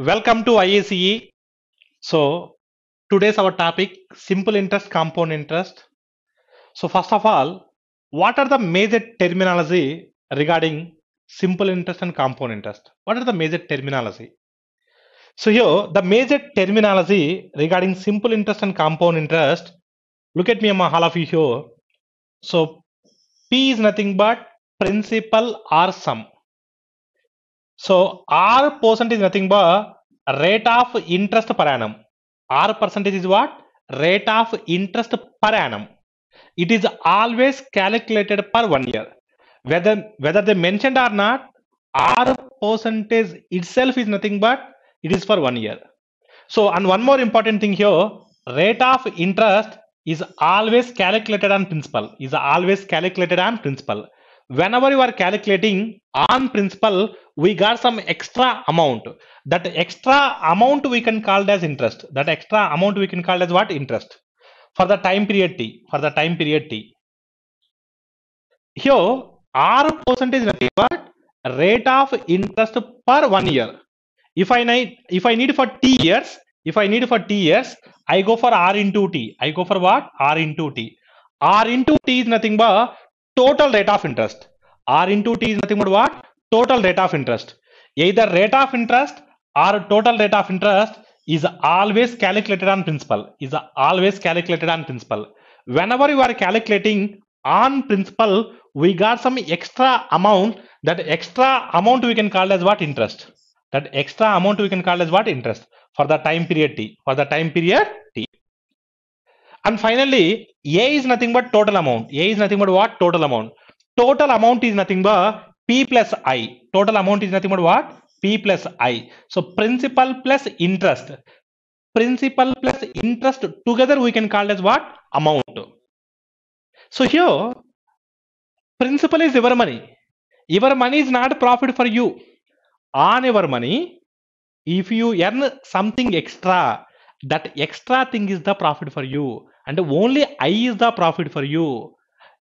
Welcome to IACE. So today's our topic simple interest, compound interest. So first of all, what are the major terminology regarding simple interest and compound interest? What are the major terminology? So here the major terminology regarding simple interest and compound interest. Look at me, all of you here. So P is nothing but principal or sum. So R percent is nothing but rate of interest per annum. R percentage is what? Rate of interest per annum. It is always calculated per 1 year. Whether they mentioned or not, R percentage itself is nothing but it is for 1 year. So, and one more important thing here, rate of interest is always calculated on principal. Is always calculated on principal. Whenever you are calculating on principal, we got some extra amount. That extra amount we can call as interest. That extra amount we can call as what? Interest. For the time period T. For the time period T. Here, R percentage is nothing but rate of interest per 1 year. If I need for T years, I go for R into T. I go for what? R into T. R into T is nothing but total rate of interest. R into T is nothing but what? Total rate of interest. Either rate of interest or total rate of interest is always calculated on principal. Is always calculated on principal. Whenever you are calculating on principal, we got some extra amount. That extra amount we can call as what? Interest. That extra amount we can call as what? Interest for the time period T. For the time period T. And finally, A is nothing but total amount. A is nothing but what? Total amount. Total amount is nothing but P plus I. Total amount is nothing but what? P plus I. So principal plus interest. Principal plus interest together we can call as what? Amount. So here, principal is your money. Your money is not profit for you. On your money, if you earn something extra, that extra thing is the profit for you, and only I is the profit for you.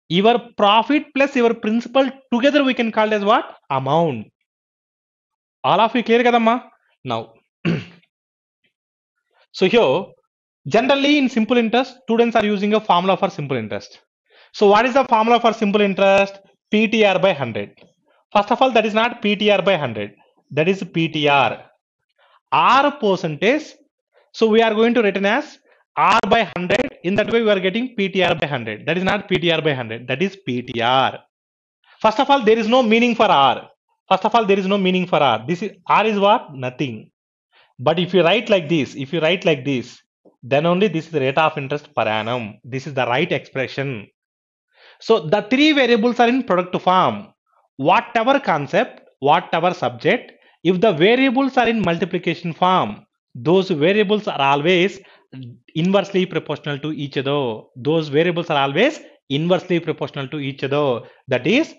Your profit plus your principal together we can call as what? Amount. All of you clear kadamma? Now, so here, generally in simple interest, students are using a formula for simple interest. So what is the formula for simple interest? PTR by 100. First of all, that is not PTR by 100. That is PTR. R percentage. So we are going to written as R by 100. In that way, we are getting PTR by 100. That is not PTR by 100. That is PTR. First of all, there is no meaning for R. First of all, there is no meaning for R. This is R is what? Nothing. But if you write like this, then only this is the rate of interest per annum. This is the right expression. So the three variables are in product form. Whatever concept, whatever subject, if the variables are in multiplication form, those variables are always inversely proportional to each other. Those variables are always inversely proportional to each other. That is,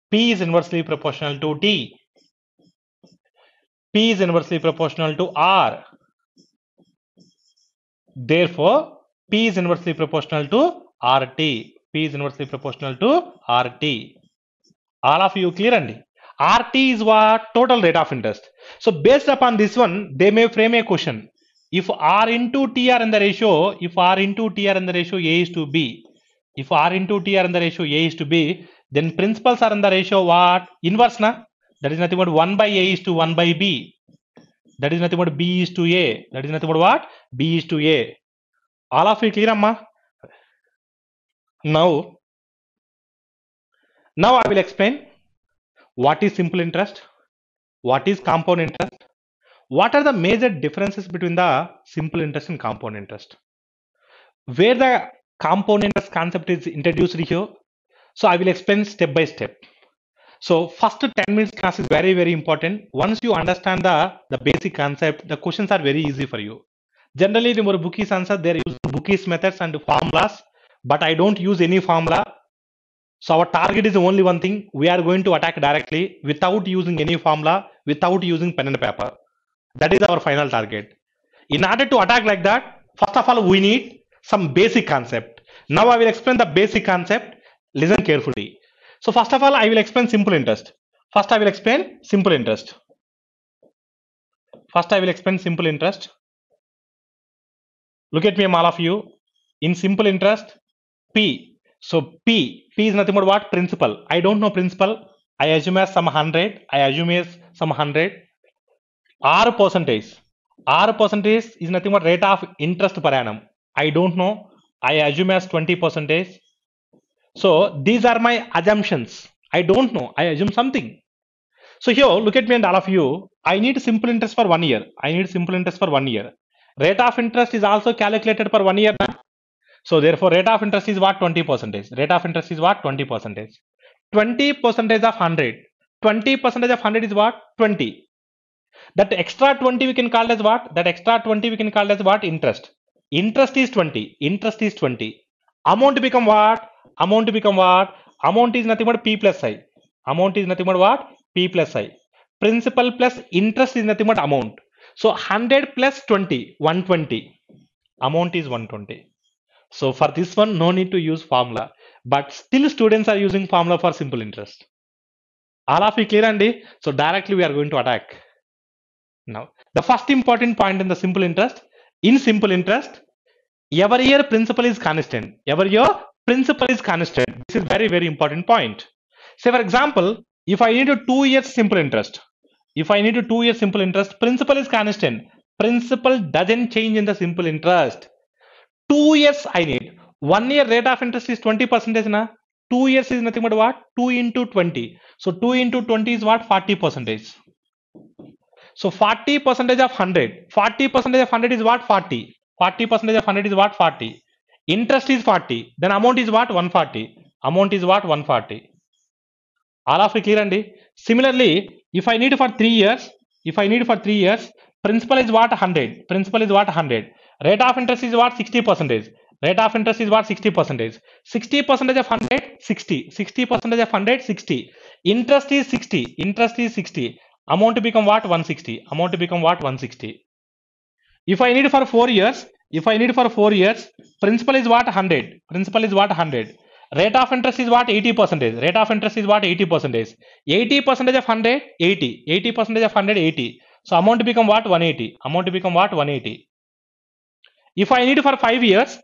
P is inversely proportional to T. P is inversely proportional to R. Therefore, P is inversely proportional to RT. P is inversely proportional to RT. All of you clear? And RT is what? Total rate of interest. So based upon this one, they may frame a question. If R into T are in the ratio, A is to B. If R into T are in the ratio A is to B, then principals are in the ratio what? Inverse na? That is nothing but 1 by A is to 1 by B. That is nothing but B is to A. That is nothing but what? B is to A. All of you clear, amma? Now I will explain what is simple interest, what is compound interest, what are the major differences between the simple interest and compound interest, where the compound interest concept is introduced here. So I will explain step by step. So first 10 minutes class is very, very important. Once you understand the basic concept, the questions are very easy for you. Generally, in our bookies answer, they use bookies methods and formulas, but I don't use any formula. So our target is only one thing. We are going to attack directly without using any formula, without using pen and paper. That is our final target. In order to attack like that, first of all, we need some basic concept. Now I will explain the basic concept. Listen carefully. So first of all, I will explain simple interest. First, I will explain simple interest. First, I will explain simple interest. Look at me, all of you. In simple interest, P. So P is nothing but what? Principal. I don't know principal. I assume as some 100. I assume as some 100. R percentage. R percentage is nothing but rate of interest per annum. I don't know. I assume as 20 percentage. So these are my assumptions. I don't know. I assume something. So here, look at me and all of you. I need simple interest for 1 year. I need simple interest for 1 year. Rate of interest is also calculated per 1 year. So therefore, rate of interest is what? 20 percentage. Rate of interest is what? 20 percentage. 20 percentage of 100. 20 percentage of 100 is what? 20. That extra 20 we can call as what? That extra 20 we can call as what? Interest. Interest is 20. Interest is 20. Amount become what? Amount become what? Amount is nothing but P plus I. Amount is nothing but what? P plus I. Principal plus interest is nothing but amount. So 100 plus 20, 120. Amount is 120. So for this one, no need to use formula. But still students are using formula for simple interest. All of you clear, Andy? So directly we are going to attack. Now, the first important point in the simple interest, in simple interest, every year principal is constant. Every year principal is constant. This is very, very important point. Say for example, if I need a 2 years simple interest, if I need a 2 years simple interest, principal is constant. Principal doesn't change in the simple interest. 2 years I need. 1 year rate of interest is 20 percentage na. 2 years is nothing but what? 2 into 20. So 2 into 20 is what? 40 percentage. So 40 percentage of 100. 40 percentage of 100 is what? 40. 40 percentage of 100 is what? 40. Interest is 40. Then amount is what? 140. Amount is what? 140. All of you clear, Andy? Similarly, if I need for 3 years, principal is what? 100. Principal is what? 100. Rate of interest is what? 60 percentage. Rate of interest is what? 60 percentage. 60 percentage of 100, 60. 60 percentage of 100, 60. Interest is 60. Interest is 60. Amount become what? 160. Amount become what? 160. If I need for 4 years, principal is what? 100. Principal is what? 100. Rate of interest is what? 80 percentage. Rate of interest is what? 80 percentage. 80 percentage of 100, 80. 80 percentage of 100, 80. So amount become what? 180. Amount become what? 180. If I need for 5 years,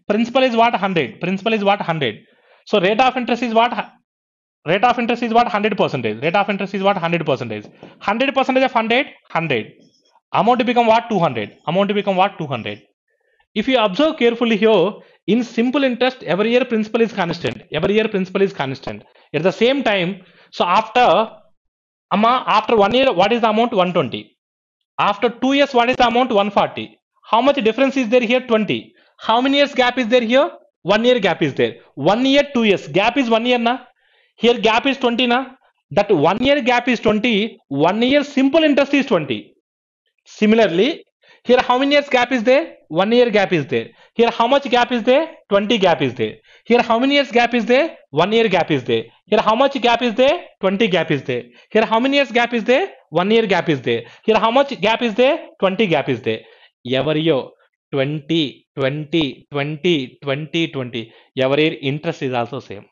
principal is what? 100. Principal is what? 100. So rate of interest is what? Rate of interest is what? 100 percentage. Rate of interest is what? 100 percentage. 100 percentage of 100, 100. Amount become what? 200. Amount become what? 200. If you observe carefully here, in simple interest, every year principal is constant. Every year principal is constant. At the same time, so after 1 year, what is the amount? 120. After 2 years, what is the amount? 140. How much difference is there here? 20. How many years gap is there here? 1 year gap is there. 1 year, 2 years. Gap is 1 year na. Here gap is 20 na. That 1 year gap is 20. 1 year simple interest is 20. Similarly, here how many years gap is there? 1 year gap is there. Here how much gap is there? 20 gap is there. Here how many years gap is there? 1 year gap is there. Here how much gap is there? 20 gap is there. Here how many years gap is there? 1 year gap is there. Here how much gap is there? 20 gap is there. Every year 20, 20, 20, 20, 20. Every year interest is also same.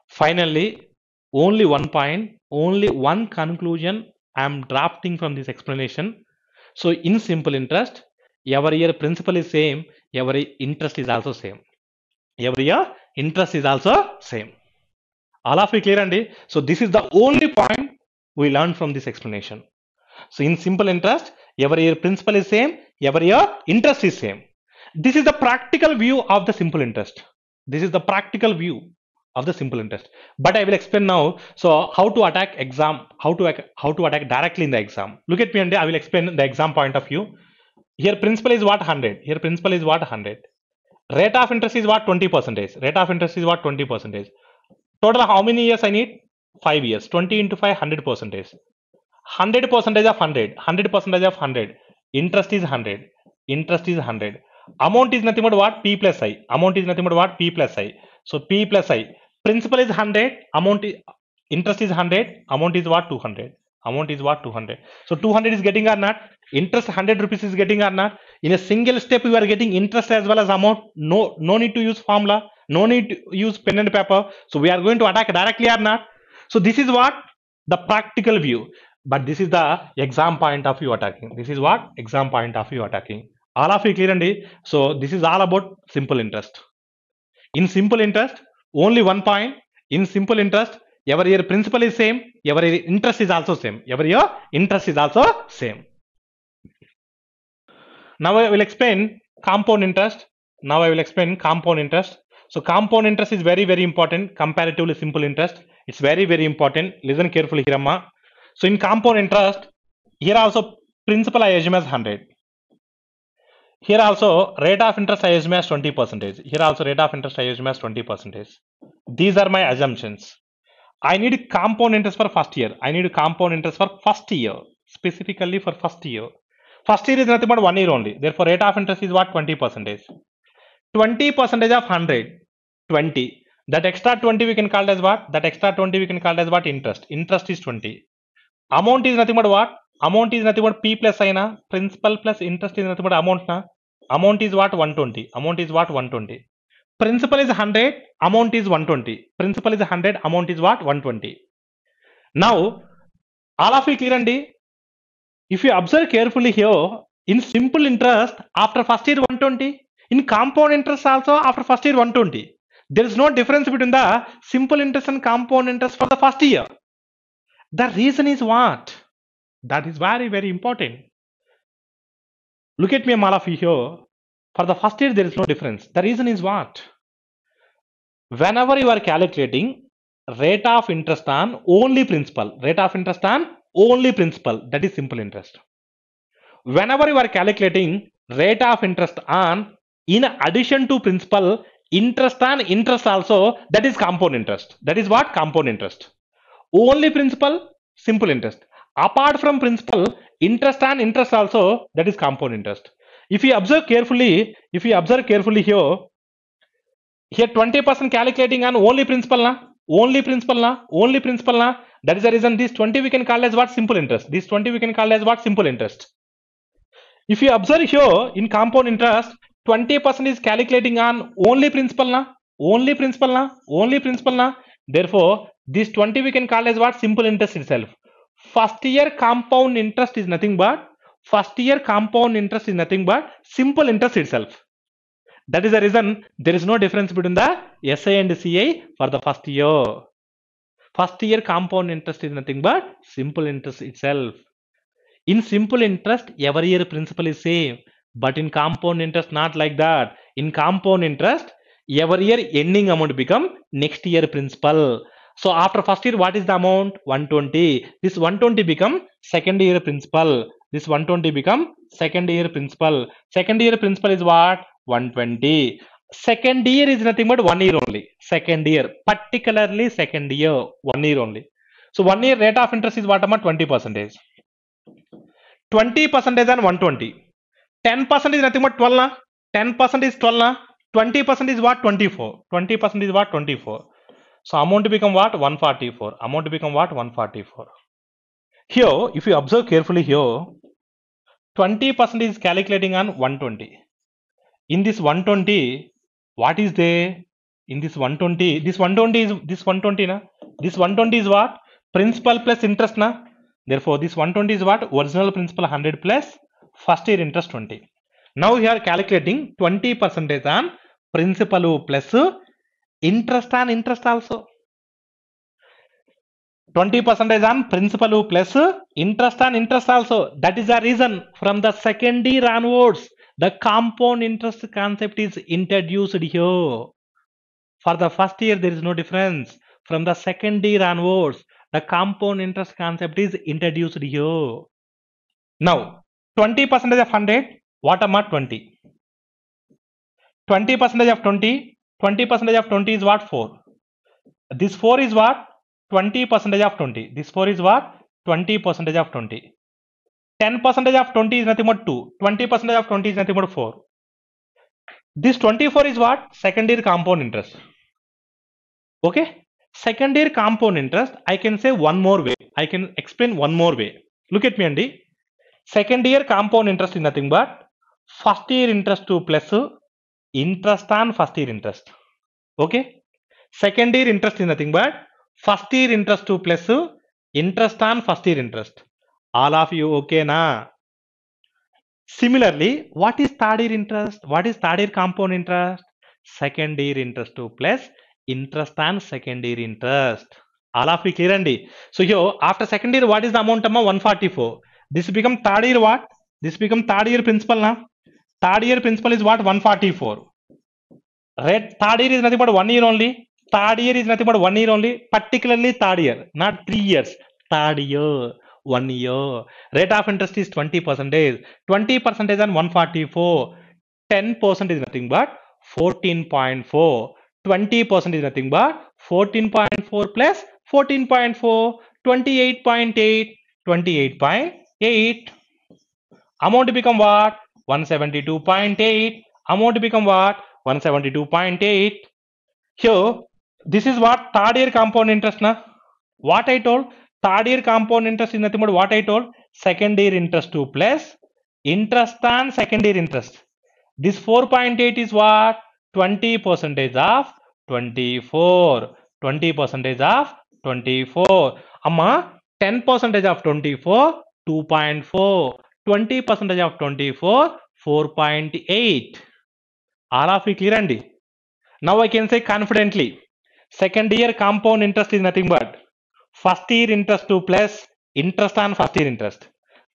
Finally, only one point, only one conclusion I am drafting from this explanation. So in simple interest, every year principal is same, every interest is also same. Every year interest is also same. All of you clear, Andy? So this is the only point we learned from this explanation. So in simple interest, every year principal is same, every year interest is same. This is the practical view of the simple interest. This is the practical view of the simple interest. But I will explain now. So how to attack exam, how to attack directly in the exam. Look at me, and I will explain the exam point of view. Here principal is what? 100. Here principal is what? 100. Rate of interest is what? 20 percentage. Rate of interest is what? 20 percentage. Total how many years I need? 5 years. 20 into 5, 100 percentage. 100 percentage of 100. 100 percentage of 100. Interest is 100. Interest is 100. Amount is nothing but what? P plus I. Amount is nothing but what? P plus I. So P plus I. Principal is 100. Amount is, interest is 100. Amount is what? 200. Amount is what? 200. So 200 is getting or not? Interest 100 rupees is getting or not? In a single step, you are getting interest as well as amount. No need to use formula. No need to use pen and paper. So we are going to attack directly or not? So this is what? the practical view. But this is the exam point of view attacking. This is what exam point of view attacking. All of you clear andi? So this is all about simple interest. In simple interest, only one point. In simple interest, every year principal is same, every interest is also same, every year interest is also same. Now I will explain compound interest. Now I will explain compound interest. So compound interest is very, very important comparatively simple interest. It's very, very important. Listen carefully here, Amma. So in compound interest, here also principal I assume as 100. Here also rate of interest I assume as 20%. Here also rate of interest I assume as 20%. These are my assumptions. I need compound interest for first year. I need compound interest for first year, specifically for first year. First year is nothing but 1 year only. Therefore, rate of interest is what? 20%. 20% of 100, 20. That extra 20 we can call as what? That extra 20 we can call as what? Interest. Interest is 20. Amount is nothing but what? Amount is nothing but P plus I na. Principal plus interest is nothing but amount na. Amount is what? 120. Amount is what? 120. Principal is 100. Amount is 120. Principal is 100. Amount is what? 120. Now, all of you clear andi? If you observe carefully here, in simple interest, after first year 120, in compound interest also after first year 120. There is no difference between the simple interest and compound interest for the first year. The reason is what? That is very, very important. Look at me, all of you here. For the first year, there is no difference. The reason is what? Whenever you are calculating rate of interest on only principal, rate of interest on only principal, that is simple interest. Whenever you are calculating rate of interest on in addition to principal, interest on interest also, that is compound interest. That is what? Compound interest. Only principal, simple interest. Apart from principal, interest on interest also, that is compound interest. If you observe carefully here 20% calculating on only principal na, only principal na, only principal na. That is the reason this 20 we can call as what? Simple interest. This 20 we can call as what? Simple interest. If you observe here in compound interest, 20% is calculating on only principal na, only principal na, only principal na. Therefore, this 20 we can call as what? Simple interest itself. First year compound interest is nothing but simple interest itself. That is the reason there is no difference between the SI and CI for the first year. First year compound interest is nothing but simple interest itself. In simple interest, every year principal is same. But in compound interest, not like that. In compound interest, every year ending amount become next year principal. So after first year, what is the amount? 120. This 120 become second year principal. This 120 become second year principal. Second year principal is what? 120. Second year is nothing but 1 year only. Second year, particularly second year, 1 year only. So 1 year rate of interest is what? 20%. 20% on 120. 10% is nothing but 12 na. 10% is 12 na. 20% is what? 24. 20% is what? 24. So amount become what? 144. Amount become what? 144. Here, if you observe carefully here, 20% is calculating on 120. In this 120, what is there? In this 120, this 120 is this 120 na. This 120 is what? Principal plus interest na. Therefore, this 120 is what? Original principal 100 plus first year interest 20. Now we are calculating 20% on principal plus interest on interest also. 20% on principal plus interest on interest also. That is the reason from the second year onwards, the compound interest concept is introduced here. For the first year, there is no difference. From the second year onwards, the compound interest concept is introduced here. Now, 20% of 100, what am I 20? 20% of 20, 20% of 20 is what? 4. This 4 is what? 20% of 20. This 4 is what? 20% of 20. 10% of 20 is nothing but 2. 20% of 20 is nothing but 4. This 24 is what? Second year compound interest. Okay? Second year compound interest, I can say one more way. I can explain one more way. Look at me, Andy. Second year compound interest is nothing but first year interest to plus interest on first year interest. Okay? Second year interest is nothing but first year interest to plus interest on first year interest. All of you okay na? Similarly, what is third year interest? What is third year compound interest? Second year interest 2 plus interest on second year interest. All of you clear andi? So here after second year, what is the amount? 144. This become third year what? This become third year principal na? Third year principal is what? 144. Right? Third year is nothing but 1 year only. Third year is nothing but 1 year only. Particularly third year, not 3 years. Third year, 1 year. Rate of interest is 20%. 20% on 144. 10% is nothing but 14.4. 20% is nothing but 14.4 plus 14.4. 28.8. 28.8. Amount become what? 172.8. Amount become what? 172.8. Here, this is what third year compound interest na. What I told? Third year compound interest is nothing but what I told? Second year interest 2 plus interest on second year interest. This 4.8 is what? 20% of 24. 20% of 24. Amma, 10% of 24, 2.4. 20% of 24, 4.8. All of you clear andi? Now I can say confidently, second year compound interest is nothing but first year interest 2 plus interest on first year interest.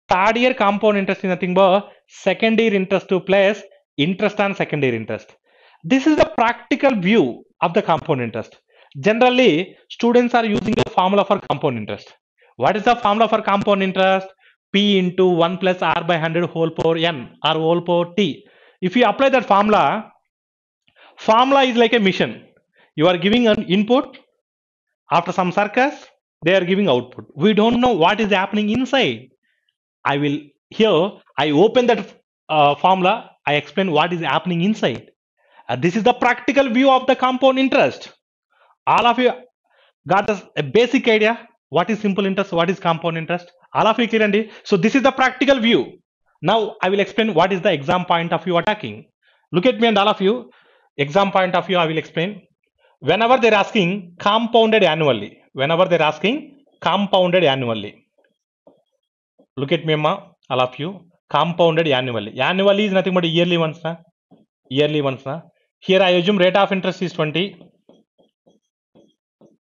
Third year compound interest is nothing but second year interest 2 plus interest on second year interest. This is the practical view of the compound interest. Generally, students are using a formula for compound interest. What is the formula for compound interest? P into 1 plus R by 100 whole power N or whole power T. If you apply that formula is like a mission. You are giving an input. After some circus, they are giving output. We don't know what is happening inside. I open that formula. I explain what is happening inside. This is the practical view of the compound interest. All of you got a basic idea what is simple interest, what is compound interest. All of you clear andi? So this is the practical view. Now I will explain what is the exam point of view attacking. Look at me and all of you. Exam point of view I will explain. Whenever they're asking compounded annually, look at me, amma, all of you. Compounded annually. Annually is nothing but yearly ones, na? Yearly ones, na? Here I assume rate of interest is 20.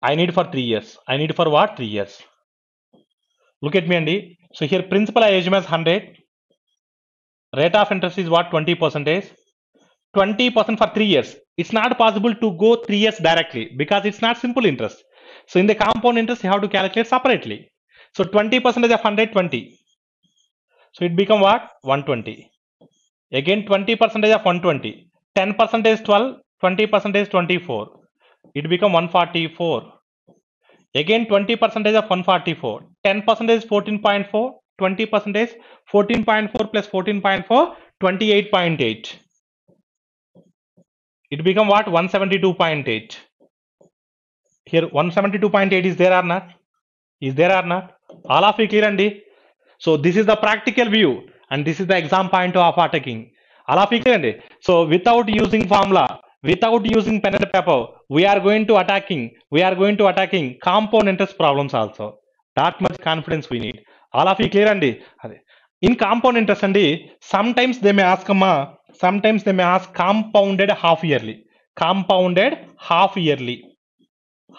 I need for 3 years. I need for what? 3 years. Look at me, Andy. So here principal I assume as 100. Rate of interest is what? 20%. 20% for 3 years. It's not possible to go 3 years directly because it's not simple interest. So in the compound interest, you have to calculate separately. So 20% of 100, 20. So it become what? 120. Again 20% of 120. 10% is 12. 20% is 24. It become 144. Again 20% of 144. 10% is 14.4. 20% is 14.4 plus 14.4. 28.8. It become what? 172.8. Here 172.8 is there or not? Is there or not? All of you clear andi? So this is the practical view and this is the exam point of attacking. All of you clear andi? So without using formula, without using pen and paper, we are going to attacking compound interest problems also. That much confidence we need. All of you clear andi? In compound interest andi, sometimes they may ask compounded half yearly.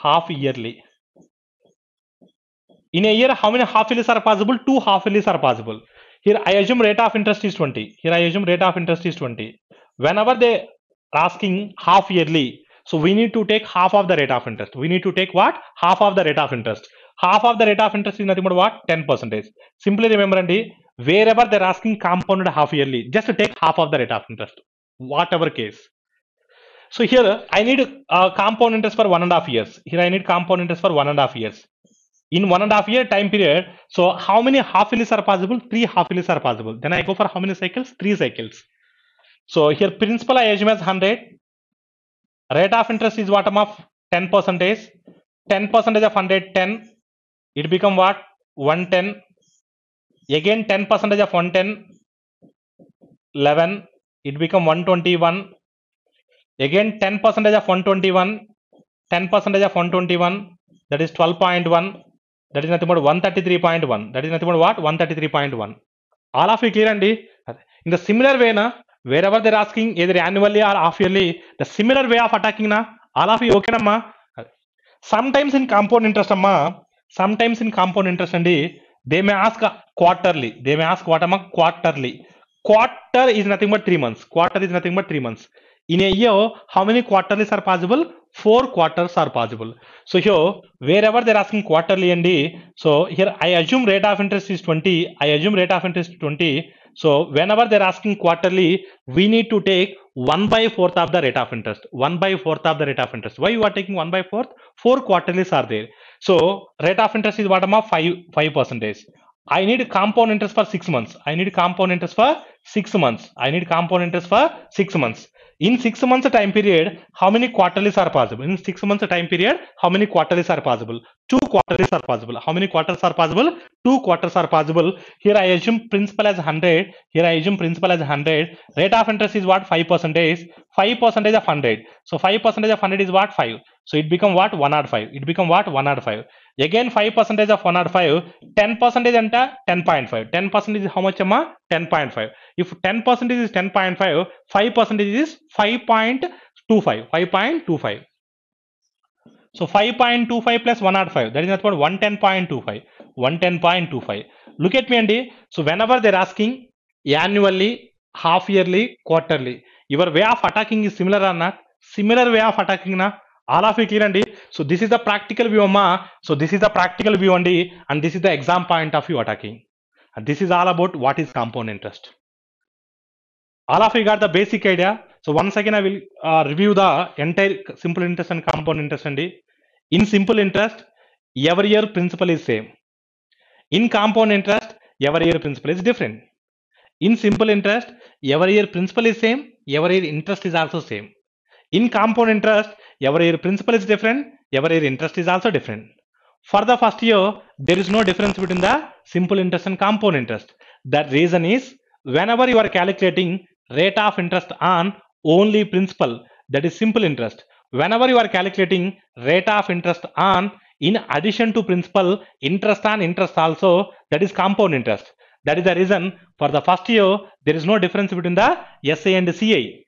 Half yearly. In a year, how many half yearlies are possible? 2 half yearlies are possible. Here I assume rate of interest is 20. Whenever they are asking half yearly, so we need to take half of the rate of interest. We need to take what? Half of the rate of interest. Half of the rate of interest is nothing but what? 10%. Simply remember, Andy, wherever they're asking compounded half yearly, just take half of the rate of interest, whatever case. So here I need compound interest for 1.5 years. Here I need compound interest for 1.5 years. In 1.5 year time period, so how many half yearlies are possible? 3 half yearlies are possible. Then I go for how many cycles? 3 cycles. So here principal I assume as 100. Rate of interest is what of 10%. 10% of 100, 10. It become what? 110. Again 10% of 110, 11. It become 121. Again 10% of 121. 10% of 121. That is 12.1. that is nothing but 133.1. That is nothing but what? 133.1. All of you clear andi? In the similar way na, wherever they're asking either annually or half yearly, the similar way of attacking na, all of you okay na ma? Sometimes in compound interest amma, sometimes in compound interest andi, they may ask quarterly. They may ask what amma? Quarterly. Quarter is nothing but 3 months. Quarter is nothing but 3 months. In a year, how many quarterlies are possible? 4 quarters are possible. So here, wherever they're asking quarterly and so here I assume rate of interest is 20. I assume rate of interest is 20. So whenever they're asking quarterly, we need to take 1/4 of the rate of interest. 1/4 of the rate of interest. Why you are taking 1/4? 4 quarterlies are there. So rate of interest is what am 5%. I need compound interest for 6 months. I need compound interest for 6 months. I need compound interest for 6 months. In 6 months time period, how many quarterlies are possible? In 6 months time period, how many quarterlies are possible? 2 quarterlies are possible. How many quarters are possible? 2 quarters are possible. Here I assume principal as 100. Here I assume principal as 100. Rate of interest is what? 5%. 5% of 100. So 5% of 100 is what? 5. So it become what? 105. It become what? 105. Again 5% of 105. 10% anta 10.5. 10% is how much amma? 10.5. If 10% is 10.5, 5% is 5.25. 5.25. So 5.25 plus 105, that is not about 110.25. 110.25. Look at me, Andy. So whenever they're asking annually, half yearly, quarterly, your way of attacking is similar or not? Similar way of attacking na? All of you clear, Andy? So this is the practical view, amma. So this is the practical view, Andy, and this is the exam point of view attacking. And this is all about what is compound interest. All of you got the basic idea. So once again I will review the entire simple interest and compound interest. In simple interest, every year principal is same. In compound interest, every year principal is different. In simple interest, every year principal is same, every year interest is also same. In compound interest, every year principal is different, every year interest is also different. For the first year, there is no difference between the simple interest and compound interest. That reason is, whenever you are calculating rate of interest on only principal, that is simple interest. Whenever you are calculating rate of interest on, in addition to principal, interest on interest also, that is compound interest. That is the reason for the first year, there is no difference between the SA and CI.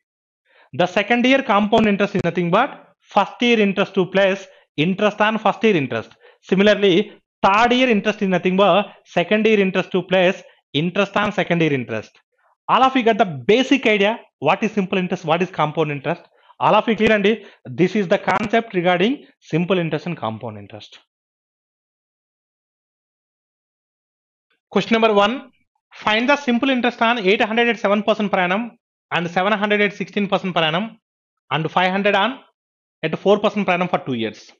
The second year compound interest is nothing but first year interest to plus interest on first year interest. Similarly, third year interest is nothing but second year interest to plus interest on second year interest. All of you got the basic idea what is simple interest, what is compound interest. All of you clear, and this is the concept regarding simple interest and compound interest. Question number 1. Find the simple interest on 800 at 7% per annum and 700 at 16% per annum and 500 on at 4% per annum for 2 years.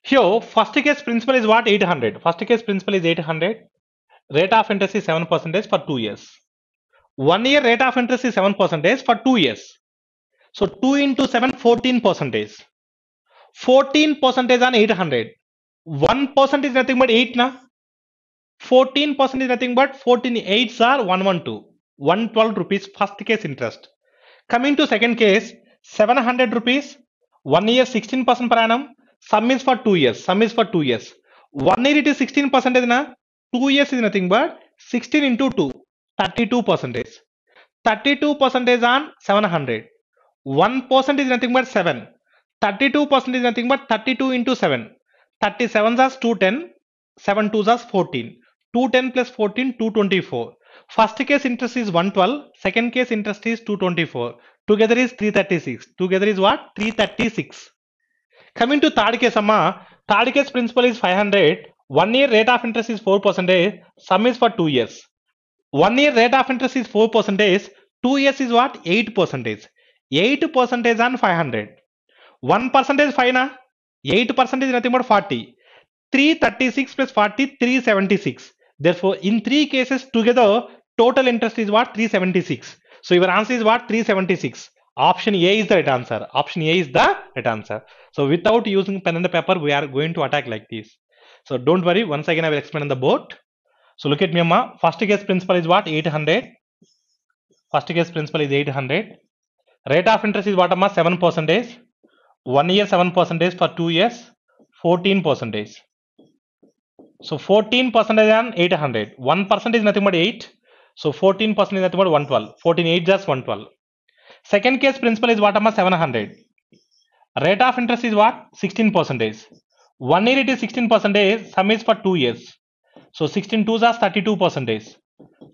Here, first case principal is what? 800. First case principal is 800. Rate of interest is 7% for 2 years. 1 year rate of interest is 7% for 2 years. So 2 into 7, 14%. 14% on 800. 1% is nothing but 8 na. 14% is nothing but 14 8s are 112. 112 rupees first case interest. Coming to second case, 700 rupees. 1 year 16% per annum. Sum is for 2 years. Sum is for 2 years. 1 year it is 16% na. 2 years is nothing but 16 into 2. 32%. 32% on 700. 1% is nothing but 7. 32% is nothing but 32 into 7. 37 is 210. 7 2s is 14. 210 plus 14, 224. First case interest is 112. Second case interest is 224. Together is 336. Together is what? 336. Coming to third case, amma. Third case principal is 500. 1 year rate of interest is 4%. Sum is for 2 years. 1 year rate of interest is 4%. 2 years is what? 8%. 8% on 500. 1% is 5 na. 8% is nothing but 40. 336 plus 40, 376. Therefore, in 3 cases together, total interest is what? 376. So your answer is what? 376. Option A is the right answer. Option A is the right answer. So without using pen and paper, we are going to attack like this. So don't worry. Once again, I will explain on the board. So look at me, amma. First case principal is what? 800. First case principal is 800. Rate of interest is what, amma? 7%. 1 year 7% for 2 years, 14%. So 14% on 800. 1% is nothing but 8. So 14% is nothing but 112. 14 8 just 112. Second case principal is what? 700. Rate of interest is what? 16 percentage. 1 year it is 16 percentage. Sum is for 2 years. So 16 2s are 32 percentage.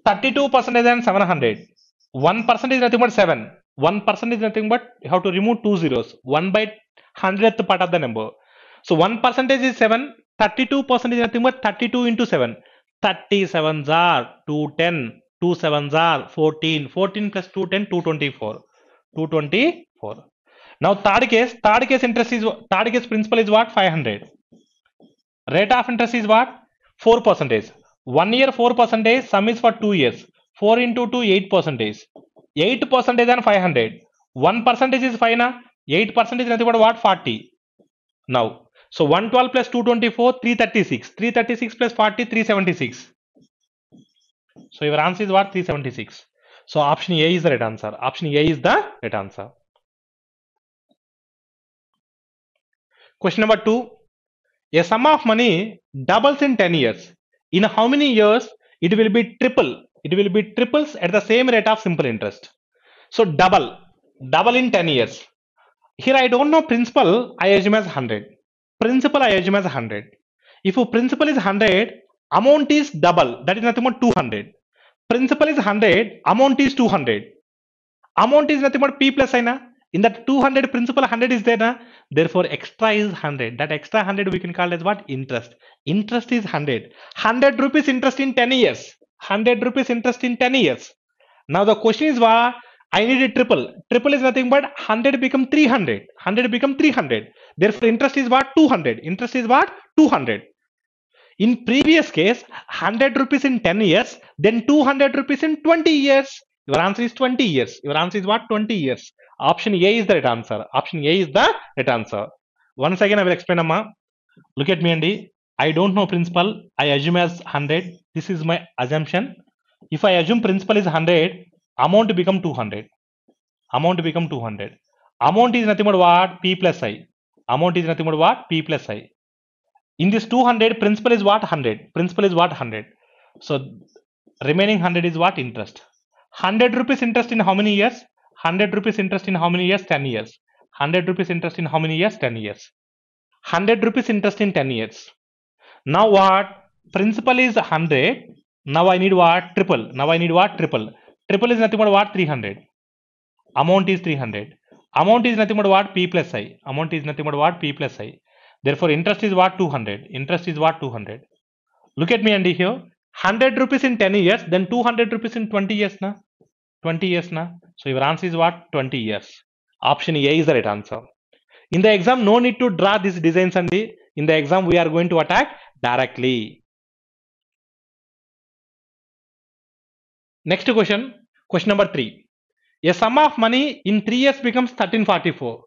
32 percentage and 700. 1% is nothing but 7. 1% is nothing but you have to remove 2 zeros. 1 by 100th part of the number. So 1 percentage is 7. 32% is nothing but 32 into 7. 37s are 210. 2 sevens are 14. 14 plus 210, 224. 224. Now third case third case principal is what? 500. Rate of interest is what? 4 percentage. 1 year 4 percentage, sum is for 2 years. 4 into 2 8 percentage. 8 percentage and 500. 1 percentage is 5 na? 8 percentage is nothing but what? 40. Now, so 112 plus 224 336. 336 plus 40 376. So your answer is what? 376. So option A is the right answer. Option A is the right answer. Question number 2. A sum of money doubles in 10 years. In how many years it will be triple? It will be triples at the same rate of simple interest. So double in 10 years. Here I don't know principal, I assume as 100. Principal I assume as 100. If your principal is 100, amount is double. That is nothing but 200. Principal is 100, amount is 200. Amount is nothing but P plus I na. In that 200 principal 100 is there na. Therefore extra is 100. That extra 100 we can call as what? Interest. Interest is 100. 100 rupees interest in 10 years. 100 rupees interest in 10 years. Now the question is what? I need a triple. Triple is nothing but 100 become 300. 100 become 300. Therefore interest is what? 200. Interest is what? 200. In previous case, 100 rupees in 10 years, then 200 rupees in 20 years. Your answer is 20 years. Your answer is what? 20 years. Option A is the right answer. Option A is the right answer. Once again, I will explain, Amma. Look at me, Andy. I don't know principal. I assume as 100. This is my assumption. If I assume principal is 100, amount become 200. Amount become 200. Amount is nothing but what? P plus I. Amount is nothing but what? P plus I. In this 200, principal is what? 100. Principal is what? 100. So remaining 100 is what? Interest. 100 rupees interest in how many years? 100 rupees interest in how many years? 10 years. 100 rupees interest in how many years? 10 years. 100 rupees interest in 10 years. Now what? Principal is 100. Now I need what? Triple. Now I need what? Triple. Triple is nothing but what? 300. Amount is 300. Amount is nothing but what? P plus I. Amount is nothing but what? P plus I. Therefore, interest is what? 200. Interest is what? 200. Look at me, Andy, here. 100 rupees in 10 years, then 200 rupees in 20 years, na? 20 years, na? So, your answer is what? 20 years. Option A is the right answer. In the exam, no need to draw these designs, Andy. In the exam, we are going to attack directly. Next question. Question number 3. A sum of money in 3 years becomes 1344.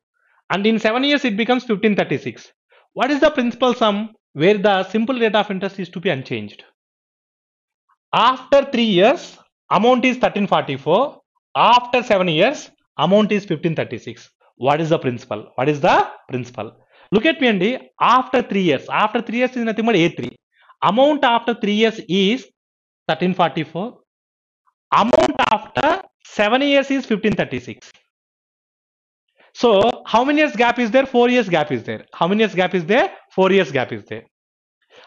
And in 7 years it becomes 1536. What is the principal sum where the simple rate of interest is to be unchanged? After 3 years, amount is 1344. After 7 years, amount is 1536. What is the principal? What is the principal? Look at me, Andy. After 3 years. After 3 years is nothing but A3. Amount after 3 years is 1344. Amount after 7 years is 1536. So, how many years gap is there? 4 years gap is there. How many years gap is there? 4 years gap is there.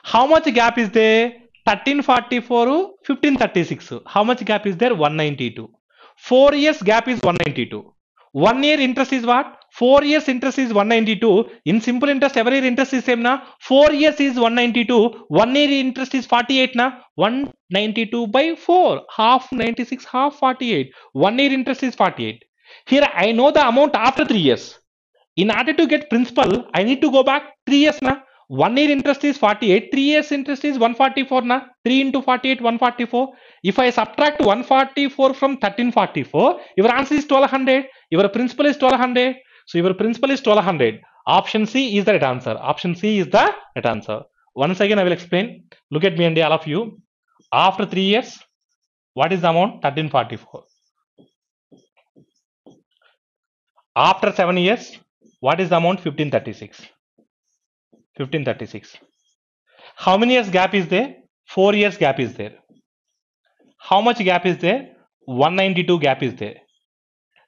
How much gap is there? 1344, 1536. How much gap is there? 192. 4 years gap is 192. 1 year interest is what? 4 years interest is 192. In simple interest, every year interest is same na. 4 years is 192. 1 year interest is 48 na. 192 by 4. Half 96, half 48. 1 year interest is 48. Here I know the amount after 3 years. In order to get principal, I need to go back 3 years na. 1 year interest is 48, 3 years interest is 144 na. 3 into 48, 144. If I subtract 144 from 1344, your answer is 1200. Your principal is 1200. So your principal is 1200. Option C is the right answer. Option C is the right answer. Once again I will explain. Look at me and all of you. After 3 years, what is the amount? 1344. After 7 years, what is the amount? 1536. 1536. How many years gap is there? 4 years gap is there. How much gap is there? 192 gap is there.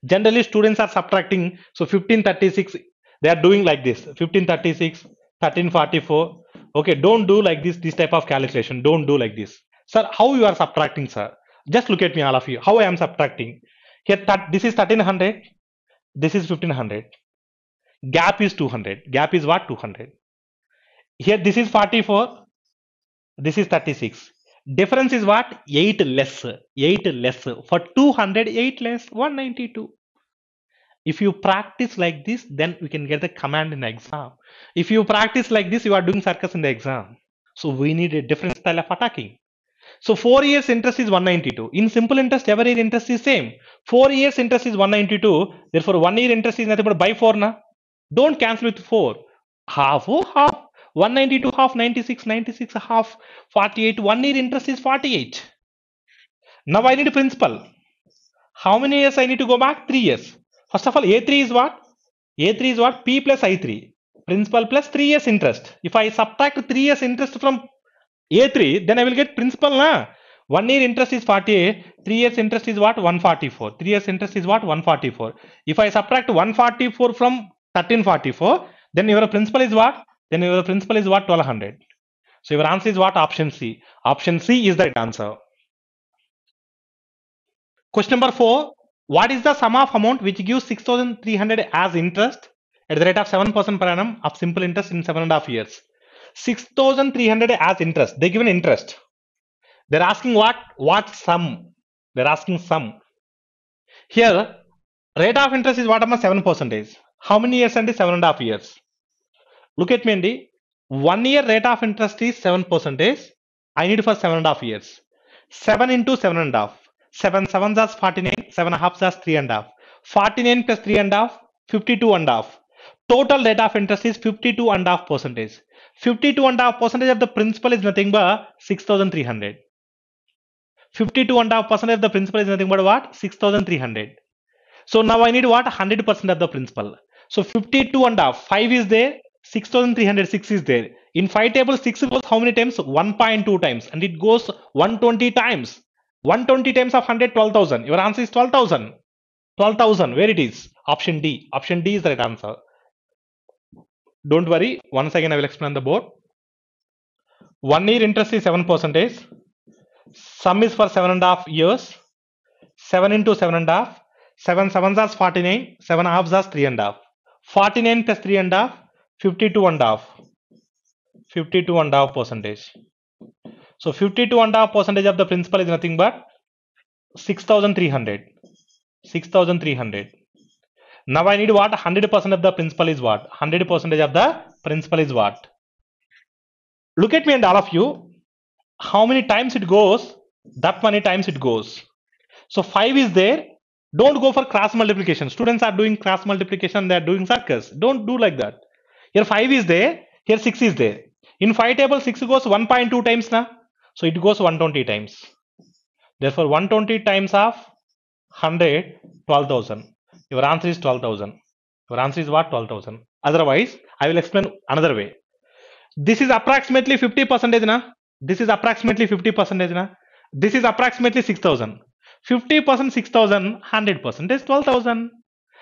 Generally students are subtracting, so 1536 they are doing like this, 1536, 1344. Okay, don't do like this type of calculation. Don't do like this. Sir, how you are subtracting, sir? Just look at me, all of you, how I am subtracting. Here this is 1300, this is 1500, gap is 200. Gap is what? 200. Here this is 44, this is 36. Difference is what? 8 less. 8 less. For 200, 8 less, 192. If you practice like this, then we can get the command in the exam. If you practice like this, you are doing circus in the exam. So we need a different style of attacking. So 4 years interest is 192. In simple interest, every year interest is same. 4 years interest is 192. Therefore, 1 year interest is nothing but by 4 na. Don't cancel with 4. Half, oh, half. 192 half, 96, 96 half, 48. 1 year interest is 48. Now I need principal. How many years I need to go back? 3 years. First of all, A3 is what? A3 is what? P plus I3. Principal plus 3 years interest. If I subtract 3 years interest from A3, then I will get principal na. 1 year interest is 48. 3 years interest is what? 144. 3 years interest is what? 144. If I subtract 144 from 1344, then your principal is what? Then your principal is what? 1200. So your answer is what? Option C. Option C is the right answer. Question number 4. What is the sum of amount which gives 6,300 as interest at the rate of 7% per annum of simple interest in 7.5 years? 6,300 as interest. They given interest. They're asking what? What sum? They're asking sum. Here, rate of interest is what? 7%. How many years? And 7.5 years. Look at me, Andy. 1 year rate of interest is 7%. I need for 7.5 years. 7 into 7.5. 7 7s are 49. 7 halves are 3.5. 49 plus 3.5, 52.5. Total rate of interest is 52.5%. 52.5% of the principal is nothing but 6,300. 52.5% of the principal is nothing but what? 6,300. So now I need what? 100% of the principal. So 52.5. 5 is there. 6,306 is there. In 5 tables, 6 goes how many times? 1.2 times. And it goes 120 times. 120 times of 100, 12,000. Your answer is 12,000. 12,000. Where it is? Option D. Option D is the right answer. Don't worry. Once again, I will explain the board. 1 year interest is 7%. Sum is for 7.5 years. 7 into 7.5. 7 7s are 49. 7 halves are 3.5. 49 plus 3.5. 52.5. 52.5%. So 52.5% of the principal is nothing but 6,300. 6,300. Now I need what? 100% of the principal is what? 100% of the principal is what? Look at me and all of you. How many times it goes? That many times it goes. So 5 is there. Don't go for cross multiplication. Students are doing cross multiplication. They are doing circus. Don't do like that. Here 5 is there. Here 6 is there. In 5 tables, 6 goes 1.2 times now. So it goes 120 times. Therefore, 120 times of 100, 12,000. Your answer is 12,000. Your answer is what? 12,000. Otherwise, I will explain another way. This is approximately 50% na. This is approximately 50% na. This is approximately 6,000. 50% 6,000, 100% is 12,000.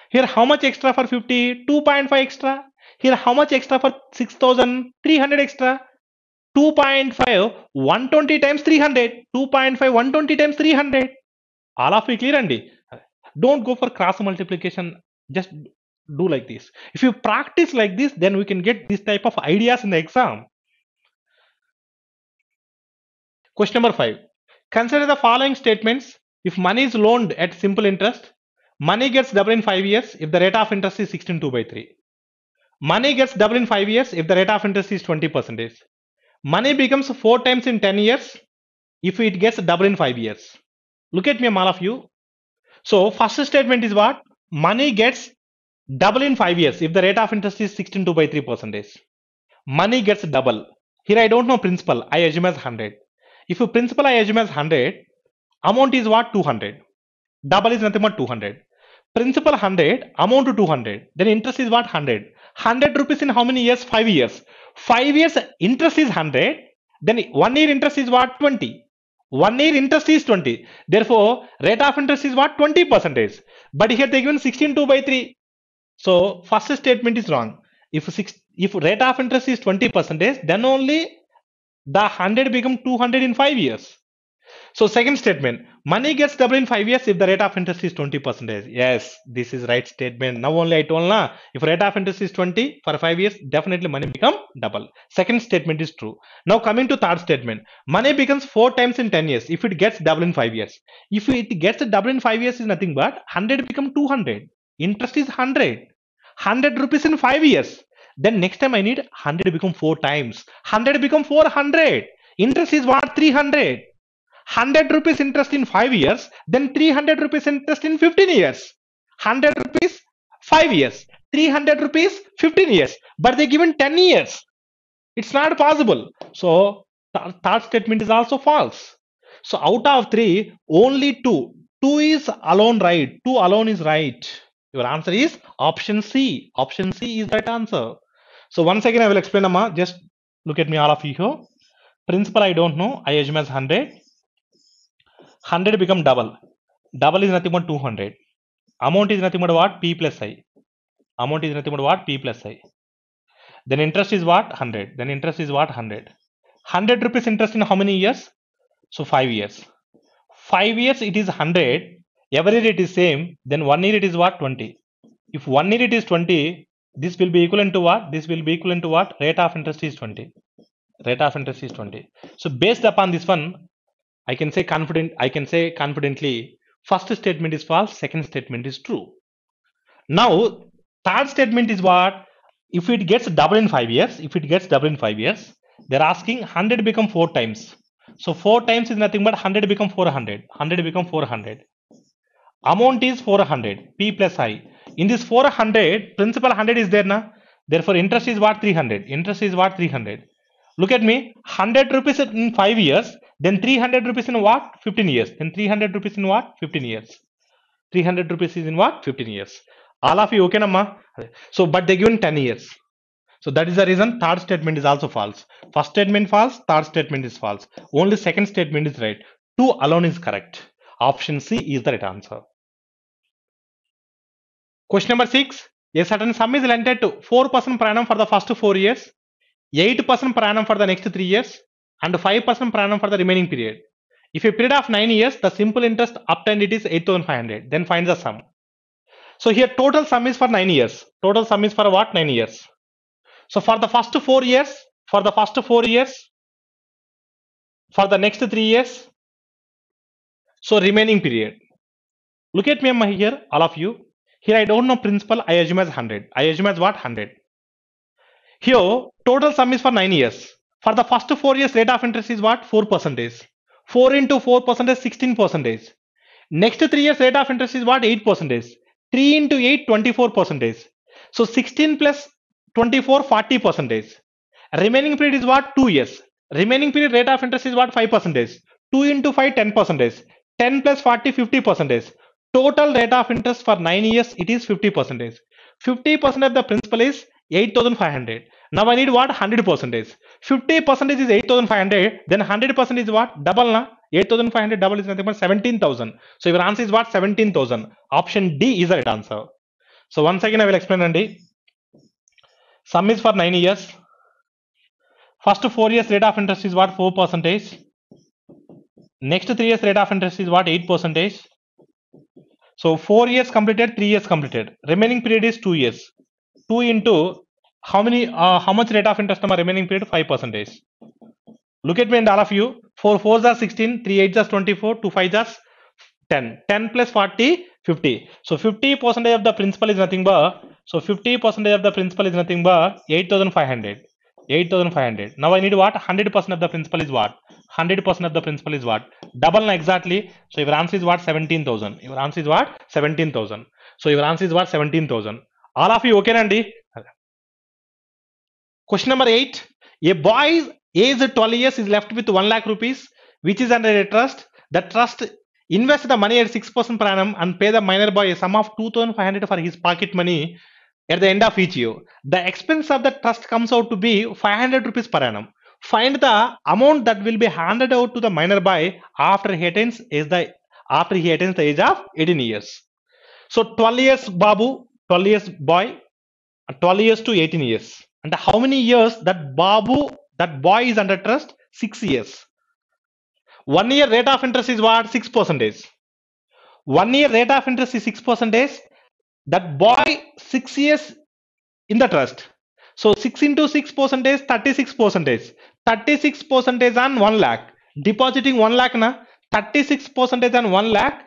Here, how much extra for 50? 2.5 extra. Here, how much extra for 6,000? 300 extra. 2.5, 120 times 300. 2.5, 120 times 300. All of you clear, Andy? Don't go for cross multiplication. Just do like this. If you practice like this, then we can get this type of ideas in the exam. Question number 5. Consider the following statements. If money is loaned at simple interest, money gets double in 5 years if the rate of interest is 16/2/3. Money gets double in 5 years if the rate of interest is 20%. Money becomes 4 times in 10 years if it gets double in 5 years. Look at me, all of you. So first statement is what? Money gets double in 5 years if the rate of interest is 16/2/3%. Money gets double. Here I don't know principal. I assume as 100. If you principal I assume as 100, amount is what? 200. Double is nothing but 200. Principal 100, amount to 200. Then interest is what? 100. 100 rupees in how many years? 5 years. 5 years interest is 100. Then 1 year interest is what? 20. 1 year interest is 20. Therefore, rate of interest is what? 20%. But here they given 16 2 by 3. So first statement is wrong. If rate of interest is 20%, then only the 100 become 200 in 5 years. So second statement, money gets double in 5 years if the rate of interest is 20%. Yes, this is right statement. Now only I told na, if rate of interest is 20 for 5 years, definitely money become double. Second statement is true. Now coming to third statement, money becomes 4 times in 10 years if it gets double in 5 years. If it gets double in 5 years is nothing but 100 become 200. Interest is 100. 100 rupees in 5 years. Then next time I need 100 become 4 times. 100 become 400. Interest is what? 300. 100 rupees interest in 5 years, then 300 rupees interest in 15 years. 100 rupees 5 years, 300 rupees 15 years, but they given 10 years. It's not possible. So third statement is also false. So out of 3, only 2. 2 is alone right. 2 alone is right. Your answer is option C. Option C is the right answer. So once again I will explain, Amma. Just look at me, all of you here. Principal I don't know. I assume as 100. 100 become double. Double is nothing but 200. Amount is nothing but what? P plus I. Amount is nothing but what? P plus I. Then interest is what? 100. Then interest is what? 100. 100 rupees interest in how many years? So 5 years. 5 years it is 100. Every year it is same. Then 1 year it is what? 20. If 1 year it is 20, this will be equivalent to what? This will be equivalent to what? Rate of interest is 20. Rate of interest is 20. So based upon this one, I can say confidently, first statement is false, second statement is true. Now, third statement is what? If it gets double in 5 years, they're asking 100 become 4 times. So 4 times is nothing but 100 become 400. 100 become 400. Amount is 400. P plus I. In this 400, principal 100 is there na? Therefore, interest is what? 300. Interest is what? 300. Look at me. 100 rupees in 5 years. Then 300 rupees in what? 15 years. Then 300 rupees in what? 15 years. 300 rupees is in what? 15 years. All of you okay, Namma? So, but they given 10 years. So that is the reason third statement is also false. First statement false, third statement is false. Only second statement is right. 2 alone is correct. Option C is the right answer. Question number 6. A certain sum is lent at 4% per annum for the first 4 years, 8% per annum for the next 3 years, and 5% per annum for the remaining period. If a period of 9 years, the simple interest obtained it is 8,500. Then find the sum. So here total sum is for 9 years. Total sum is for what? 9 years. So for the first 4 years, for the next 3 years, so remaining period. Look at me here, all of you. Here I don't know principal, I assume as 100. I assume as what? 100. Here total sum is for 9 years. For the first 4 years, rate of interest is what? 4%. 4 into 4% is 16%. Next 3 years, rate of interest is what? 8%. 3 into 8, 24%. So 16 plus 24, 40%. Remaining period is what? 2 years. Remaining period rate of interest is what? 5%. 2 into 5, 10%. 10 plus 40, 50%. Total rate of interest for 9 years, it is 50%. 50% of the principal is 8,500. Now I need what? 100%. 50% is 8,500. Then 100% is what? Double na? 8,500 double is nothing but 17,000. So your answer is what? 17,000. Option D is the right answer. So once again I will explain, Andy. Sum is for 9 years. First 4 years rate of interest is what? 4%. Next 3 years rate of interest is what? 8%. So 4 years completed, 3 years completed. Remaining period is 2 years. 2 into how much rate of interest on remaining period? 5%. Look at me and all of you. 4 4s are 16, 3 8s are 24, 2 5s are 10. 10 plus 40, 50. So 50% of the principal is nothing but 8,500. 8,500. Now I need what? 100% of the principal is what? 100% of the principal is what? Double na exactly. So your answer is what? 17,000. Your answer is what? 17,000. So your answer is what? 17,000. All of you okay, Nandi? Question number 8. A boy aged 12 years is left with 1 lakh rupees, which is under a trust. The trust invests the money at 6% per annum and pay the minor boy a sum of 2,500 for his pocket money at the end of each year. The expense of the trust comes out to be 500 rupees per annum. Find the amount that will be handed out to the minor boy after he attains the age of 18 years. So 12 years Babu, 12 years boy, 12 years to 18 years. And how many years that boy is under trust? 6 years. 1 year rate of interest is what? 6%. 1 year rate of interest is 6%. That boy 6 years in the trust. So 6 into 6%, 36%. 36% on 1 lakh. Depositing 1 lakh na, 36% on 1 lakh,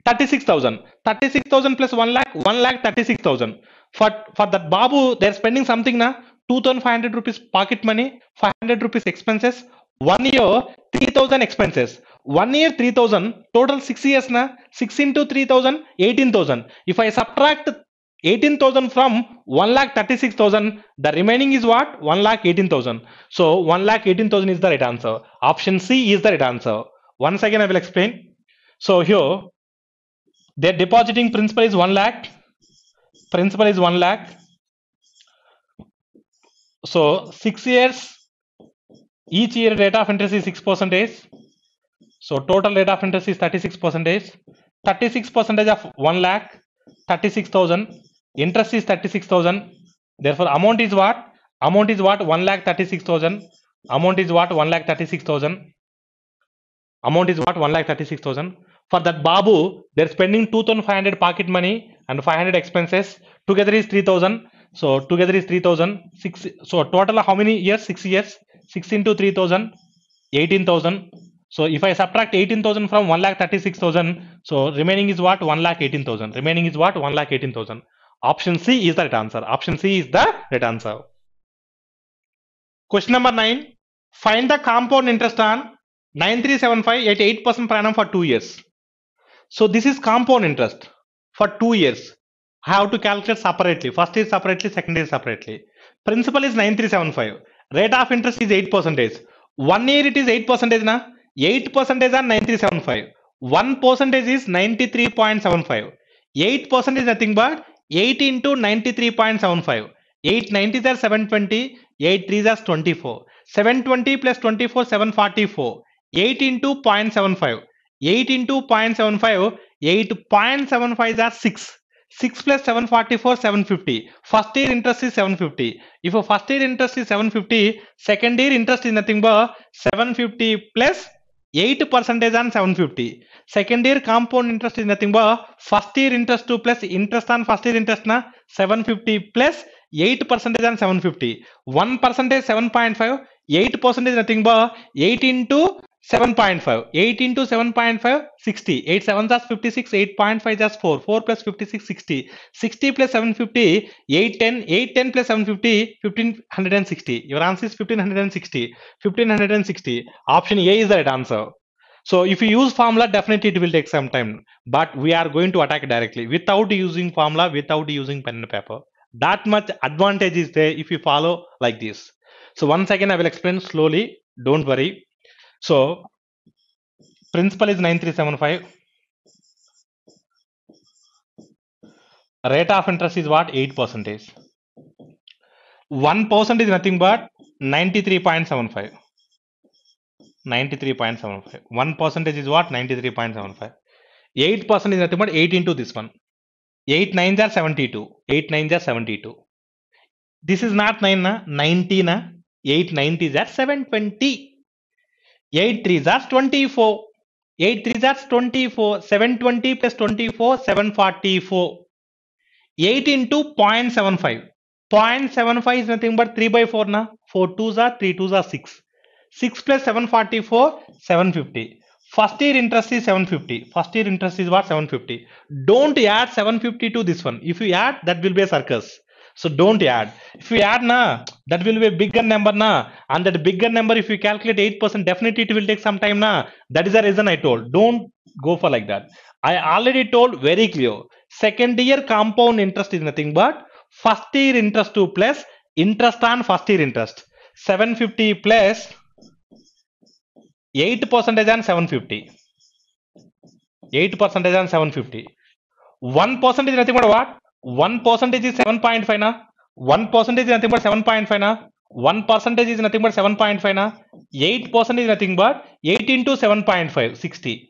36,000. 36,000 plus 1 lakh, 1 lakh 36,000. For that Babu, they're spending something na, 2,500 rupees pocket money, 500 rupees expenses, 1 year 3,000 expenses. 1 year 3,000, total 6 years na, 6 into 3,000, 18,000. If I subtract 18,000 from 1,36,000, the remaining is what? 1,18,000. So 1,18,000 is the right answer. Option C is the right answer. Once again I will explain. So here their depositing principal is 1 lakh. Principal is 1 lakh. So 6 years, each year rate of interest is 6%. So total rate of interest is 36%. 36% of 1 lakh, 36,000. Interest is 36,000. Therefore, amount is what? Amount is what? 1,36,000. Amount is what? 1,36,000. Amount is what? 1,36,000. For that Babu, they're spending 2,500 pocket money and 500 expenses. Together is 3,000. So together is 3,000. So total how many years? 6 years. 6 into 3,000, 18,000. So if I subtract 18,000 from 1,36,000, so remaining is what? 1,18,000. Remaining is what? 1,18,000. Option C is the right answer. Option C is the right answer. Question number 9. Find the compound interest on 9375 at 8% per annum for 2 years. So this is compound interest for 2 years. I have to calculate separately. First year separately, second year separately. Principal is 9375. Rate of interest is 8%. 1 year it is 8% na? 8% on 9375. 1% is 93.75. 8% is nothing but 8 into 93.75. 8 90s are 720. 8 3s are 24. 720 plus 24, 744. 8 into 0.75. 8 into 0.75. 8.75 are 6. 6 plus 744, 750. First year interest is 750. If a first year interest is 750, second year interest is nothing but 750 plus 8% on 750. Second year compound interest is nothing but first year interest 2 plus interest on first year interest na 750 plus 8% on 750. 1% is 7.5. 8% is nothing but 8 into 7.5. 8 into 7.5, 60. 8 7s are 56. 8.5 just 4. 4 plus 56, 60. 60 plus 750, 810. 810 plus 750, 1560. Your answer is 1560. 1560. Option A is the right answer. So if you use formula, definitely it will take some time. But we are going to attack directly without using formula, without using pen and paper. That much advantage is there if you follow like this. So once again I will explain slowly. Don't worry. So principal is 9375. Rate of interest is what? 8%. 1% is nothing but 93.75. 93.75. 1% is what? 93.75. 8% is nothing but 8 into this one. 8 9s are 72. 8 9s are 72. This is not 9 na, 90 na. 8 90s are 720. 8 3s are 24. 8 3s are 24. 720 plus 24, 744. 8 into 0.75. 0.75 is nothing but 3 by 4 na. 4 2s are 3 2s are 6. 6 plus 744, 750. First year interest is 750. First year interest is what? 750. Don't add 750 to this one. If you add, that will be a circus. So don't add. If you add na, that will be a bigger number na. And that bigger number, if you calculate 8%, definitely it will take some time na. That is the reason I told. Don't go for like that. I already told very clear. Second year compound interest is nothing but first year interest 2 plus interest on first year interest. 750 plus 8% on 750. 8% on 750. 1% is nothing but what? 1% is 7.5 na. 1% is nothing but 7.5 na. 1% is nothing but 7.5 na. 8% is nothing but 8 into 7.5, 60.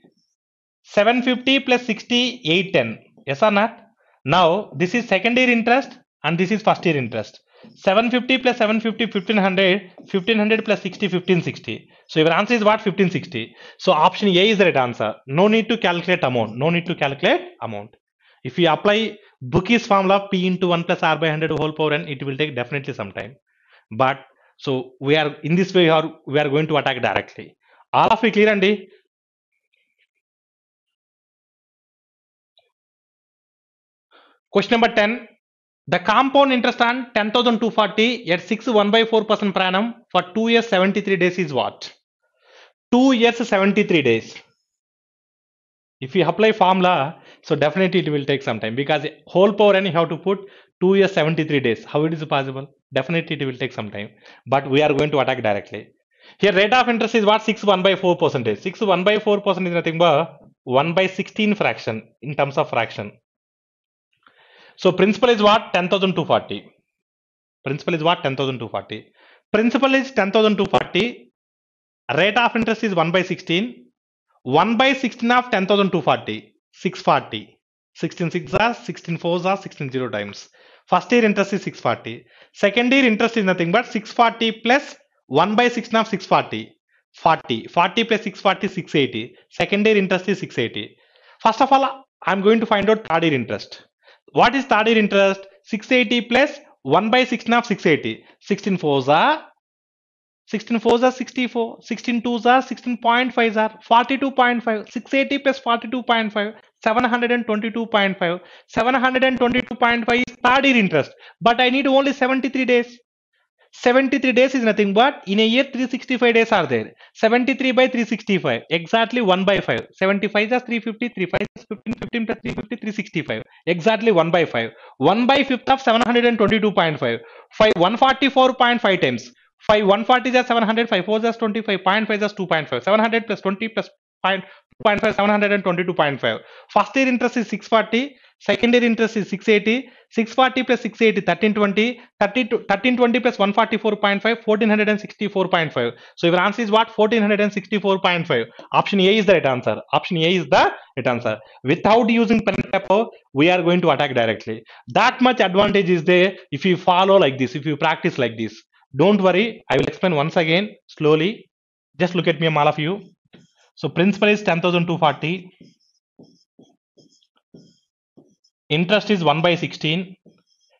750 plus 60, 810. Yes or not? Now, this is second year interest and this is first year interest. 750 plus 750, 1500. 1500 plus 60, 1560. So, your answer is what? 1560. So, option A is the right answer. No need to calculate amount. No need to calculate amount. If you apply Bookie's formula P into 1 plus R by 100 whole power n, it will take definitely some time. But, so we are in this way, we are going to attack directly. All of you clear, Andy? Question number 10. The compound interest on 10,240 at 6 1/4% per annum for 2 years 73 days is what? 2 years 73 days. If you apply formula, so definitely it will take some time because whole power n you have to put 2 years 73 days. How it is possible? Definitely it will take some time. But we are going to attack directly. Here rate of interest is what? 6 1/4%. 6 1/4% is nothing but 1 by 16 fraction in terms of fraction. So principal is what? 10,240. Principal is what? 10,240. Principal is 10,240. Rate of interest is 1 by 16. 1 by 16 of 10,240. 640. 16 6 are 16 4s are 16 0 times. First year interest is 640. Second year interest is nothing but 640 plus 1 by 16 of 640. 40. 40 plus 640 680. Second year interest is 680. First of all, I'm going to find out third year interest. What is third year interest? 680 plus 1 by 16 of 680. 16 4s are 16 4s are 64. 16 2s are 16.5s are 42.5. 680 plus 42.5. 722.5. 722.5 is third year interest. But I need only 73 days. 73 days is nothing but in a year 365 days are there. 73 by 365 exactly 1 by 5. 75 is 350, 35 is 15, 15 plus 350, 365 exactly 1 by 5. 1 by 5th of 722.5. 5 144.5 times. 5 140 is 700, 5 4 is 25, 0.5 is 2.5. 700 plus 20 plus 2.5, 722.5. First year interest is 640. Second year interest is 680. 640 plus 680, 1320. 1320 plus 144.5, 1464.5. So your answer is what? 1464.5. Option A is the right answer. Option A is the right answer. Without using pen and paper, we are going to attack directly. That much advantage is there if you follow like this, if you practice like this. Don't worry, I will explain once again slowly. Just look at me, all of you. So principal is 10,240. Interest is 1 by 16.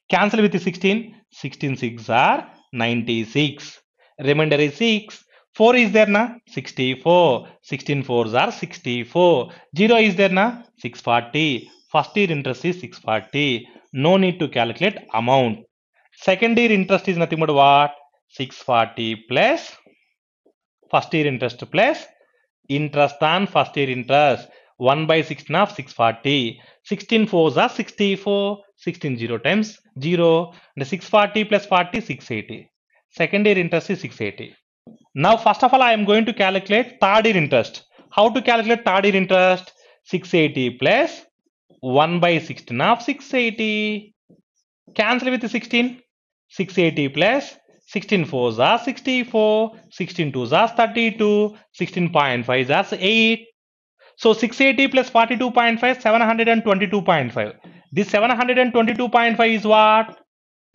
Cancel with the 16. 16 6 are 96. Remainder is 6. 4 is there na? 64. 16 4s are 64. 0 is there na? 640. First year interest is 640. No need to calculate amount. Second year interest is nothing but what? 640 plus first year interest plus interest on first year interest. 1 by 16 of 640. 16 4s are 64. 16 0 times 0. And 640 plus 40, 680. Second year interest is 680. Now, first of all, I am going to calculate third year interest. How to calculate third year interest? 680 plus 1 by 16 of 680. Cancel with 16. 680 plus 16 4s are 64. 16 2s are 32. 16.5 are 8. So 680 plus 42.5, 722.5. This 722.5 is what?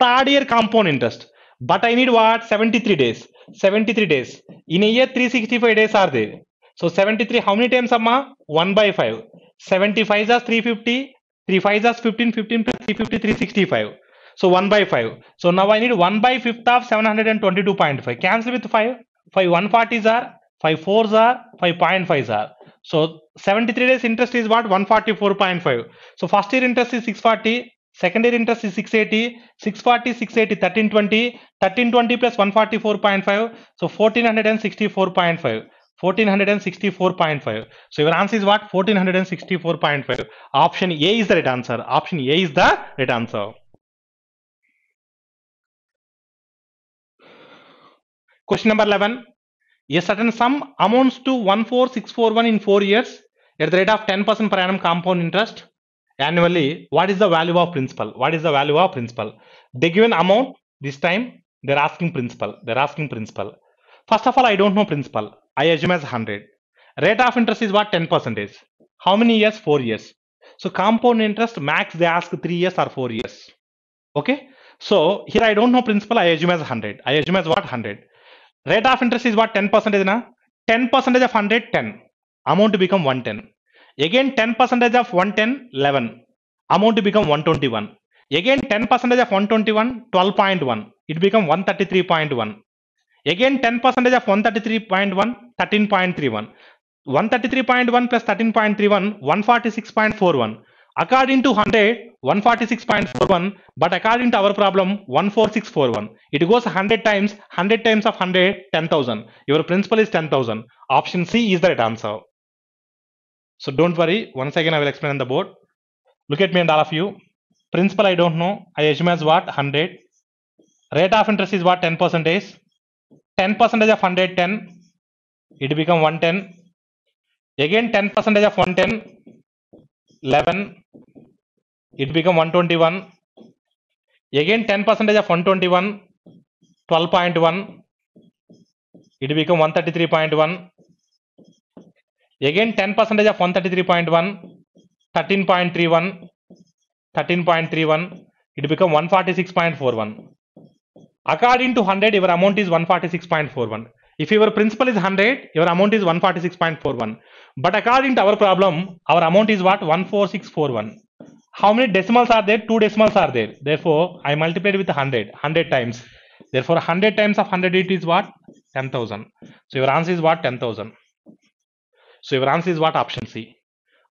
Third year compound interest. But I need what? 73 days. 73 days. In a year, 365 days are there. So 73, how many times, Amma? 1 by 5. 75 is 350. 3 5 is 15. 15 plus 350, 365. So 1 by 5. So now I need 1 by 5th of 722.5. Cancel with 5. 5 140s are. 5 4s are. 5.5s are. So 73 days interest is what? 144.5. So first year interest is 640. Second year interest is 680. 640, 680, 1320. 1320 plus 144.5. So 1464.5. 1464.5. So your answer is what? 1464.5. Option A is the right answer. Option A is the right answer. Question number 11. A certain sum amounts to 14641 in 4 years at the rate of 10% per annum compound interest annually. What is the value of principal? What is the value of principal? They given amount this time They're asking principal. They're asking principal. First of all, I don't know principal. I assume as 100. Rate of interest is what? 10%. How many years? 4 years. So compound interest max they ask 3 years or 4 years. Okay. So here I don't know principal. I assume as 100. I assume as what? 100. Rate of interest is what? 10% na? 10% of 100, 10. Amount to become 110. Again 10% of 110, 11. Amount to become 121. Again 10% of 121, 12.1. It become 133.1. Again 10% of 133.1, 13.31. 133.1 plus 13.31, 146.41. According to 100, 146.41, but according to our problem, 14641. It goes 100 times, 100 times of 100, 10,000. Your principal is 10,000. Option C is the right answer. So don't worry, once again I will explain on the board. Look at me and all of you. Principal I don't know, I assume as what? 100. Rate of interest is what? 10%. 10% of 110, it become 110. Again 10% of 110, 11, it become 121. Again 10% of 121, 12.1, it become 133.1. Again 10% of 133.1, 13.31, 13.31, it become 146.41. According to 100, your amount is 146.41. If your principal is 100, your amount is 146.41. But according to our problem, our amount is what? 14641. How many decimals are there? 2 decimals are there. Therefore, I multiplied with 100 times. Therefore, 100 times of 100 it is what? 10,000. So your answer is what? 10,000. So your answer is what? Option C.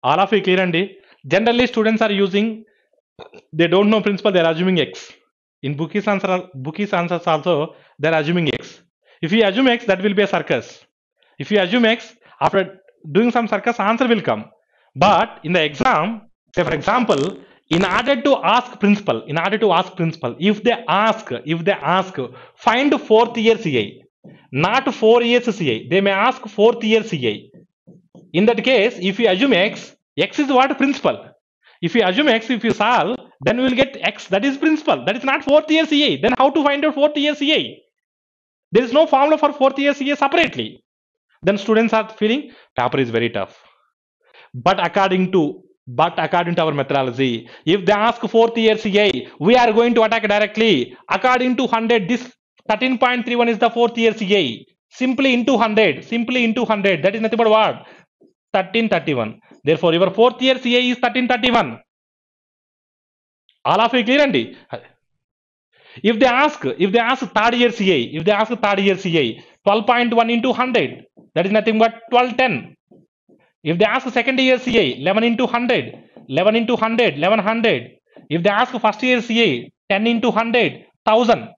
All of you clear, Andy? Generally, students are using, they don't know principal, they are assuming X. In Bookie's answers also, they are assuming X. If you assume X, that will be a circus. If you assume X, after doing some circus, answer will come. But in the exam, say for example, in order to ask principal, if they ask, find fourth year CA, not 4 years CA, they may ask fourth year CA. In that case, if you assume X is what? Principal. If you assume X, if you solve, then we will get X, that is principal. That is not fourth year CA. Then how to find out fourth year CA? There is no formula for fourth year CA separately. Then students are feeling paper is very tough. But according to our methodology, if they ask fourth year CA, we are going to attack directly. According to 100, this 13.31 is the fourth year CA. Simply into 100. That is nothing but what? 1331. Therefore, your fourth year CA is 1331. All of you clear, Andy? If they ask third year CA, 12.1 into 100, that is nothing but 1210. If they ask second year CA, 11 into 100, 1100. If they ask first year CA, 10 into 100, 1000.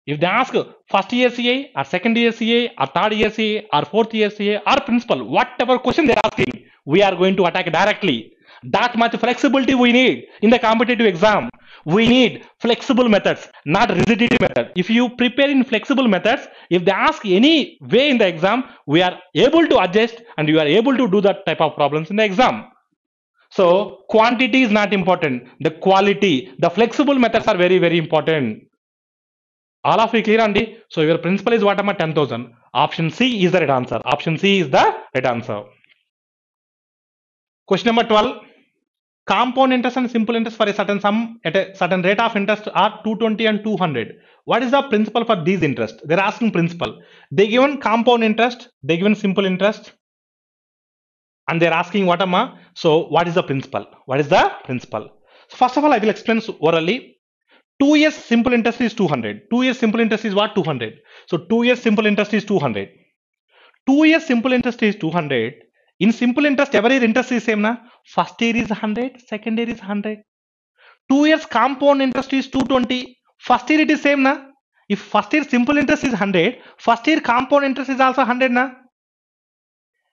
If they ask first year CA or second year CA or third year CA or fourth year CA or principal, whatever question they are asking, we are going to attack directly. That much flexibility we need in the competitive exam. We need flexible methods, not rigidity method. If you prepare in flexible methods, if they ask any way in the exam, we are able to adjust and you are able to do that type of problems in the exam. So quantity is not important. The quality, the flexible methods are very, very important. All of you clear, Andy? So your principal is what? 10,000. Option C is the right answer. Option C is the right answer. Question number 12. Compound interest and simple interest for a certain sum at a certain rate of interest are 220 and 200. What is the principal for these interest? They're asking principal. They given compound interest, they given simple interest, and they're asking what amma? So what is the principal? So first of all, I will explain orally. 2 years simple interest is 200. 2 years simple interest is what? 200. So 2 years simple interest is 200. 2 years simple interest is 200. In simple interest, every interest is same na? First year is 100, second year is 100. 2 years compound interest is 220. First year it is same na? If first year simple interest is 100, first year compound interest is also 100 na?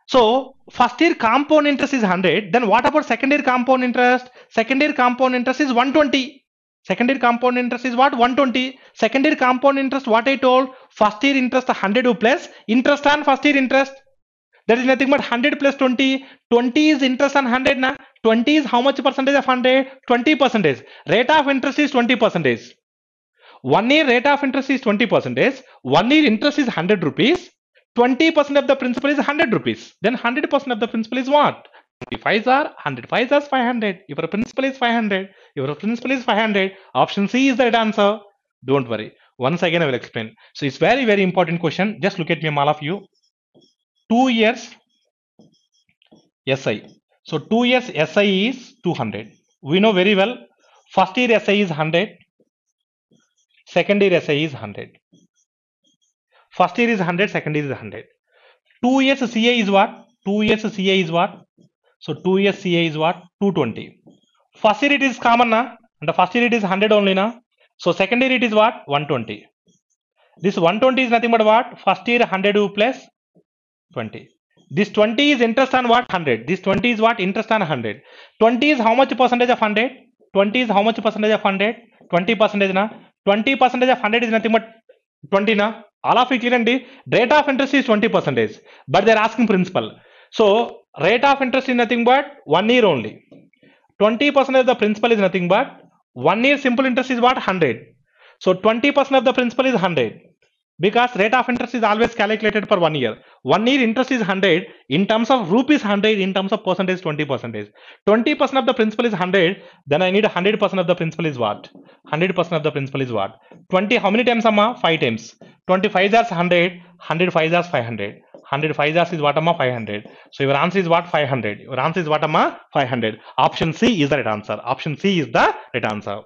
So first year compound interest is 100. Then what about second year compound interest? Second year compound interest is 120. Second year compound interest is what? 120. Second year compound interest, what I told? First year interest 100 plus interest on first year interest. That is nothing but 100 plus 20. 20 is interest on 100 na? 20 is how much percentage of 100? 20%. Rate of interest is 20%. 1 year rate of interest is 20%. 1 year interest is 100 rupees. 20% of the principal is 100 rupees. Then 100% of the principal is what? 25 are 100 5 are 500. Your principal is 500. Your principal is 500. Option C is the right answer. Don't worry. Once again, I will explain. So it's very, very important question. Just look at me, all of you. 2 years SI. So 2 years SI is 200. We know very well. First year SI is 100. Second year SI is 100. First year is 100. Second year is 100. 2 years CA is what? 2 years CA is what? So 2 years CA is what? 220. First year it is common na? And the first year it is 100 only na? So second year it is what? 120. This 120 is nothing but what? First year 100 plus 20. This 20 is interest on what? 100. This 20 is what? Interest on 100. 20 is how much percentage of 100? 20 is how much percentage of 100? 20 percentage na? 20 percentage of 100 is nothing but 20 na? All of you clear and rate of interest is 20 percentage, but they are asking principal. So rate of interest is nothing but 1 year only. 20% of the principal is nothing but 1 year simple interest is what? 100. So 20% of the principal is 100. Because rate of interest is always calculated for 1 year. 1 year interest is 100 in terms of rupees 100, in terms of percentage 20%. 20% of the principal is 100. Then I need 100% of the principal is what? 100% of the principal is what? 20 how many times amma? 5 times. 25 is 100. 105 is 500. 105 is what amma? 500. So your answer is what? 500. Your answer is what amma? 500. Option C is the right answer. Option C is the right answer.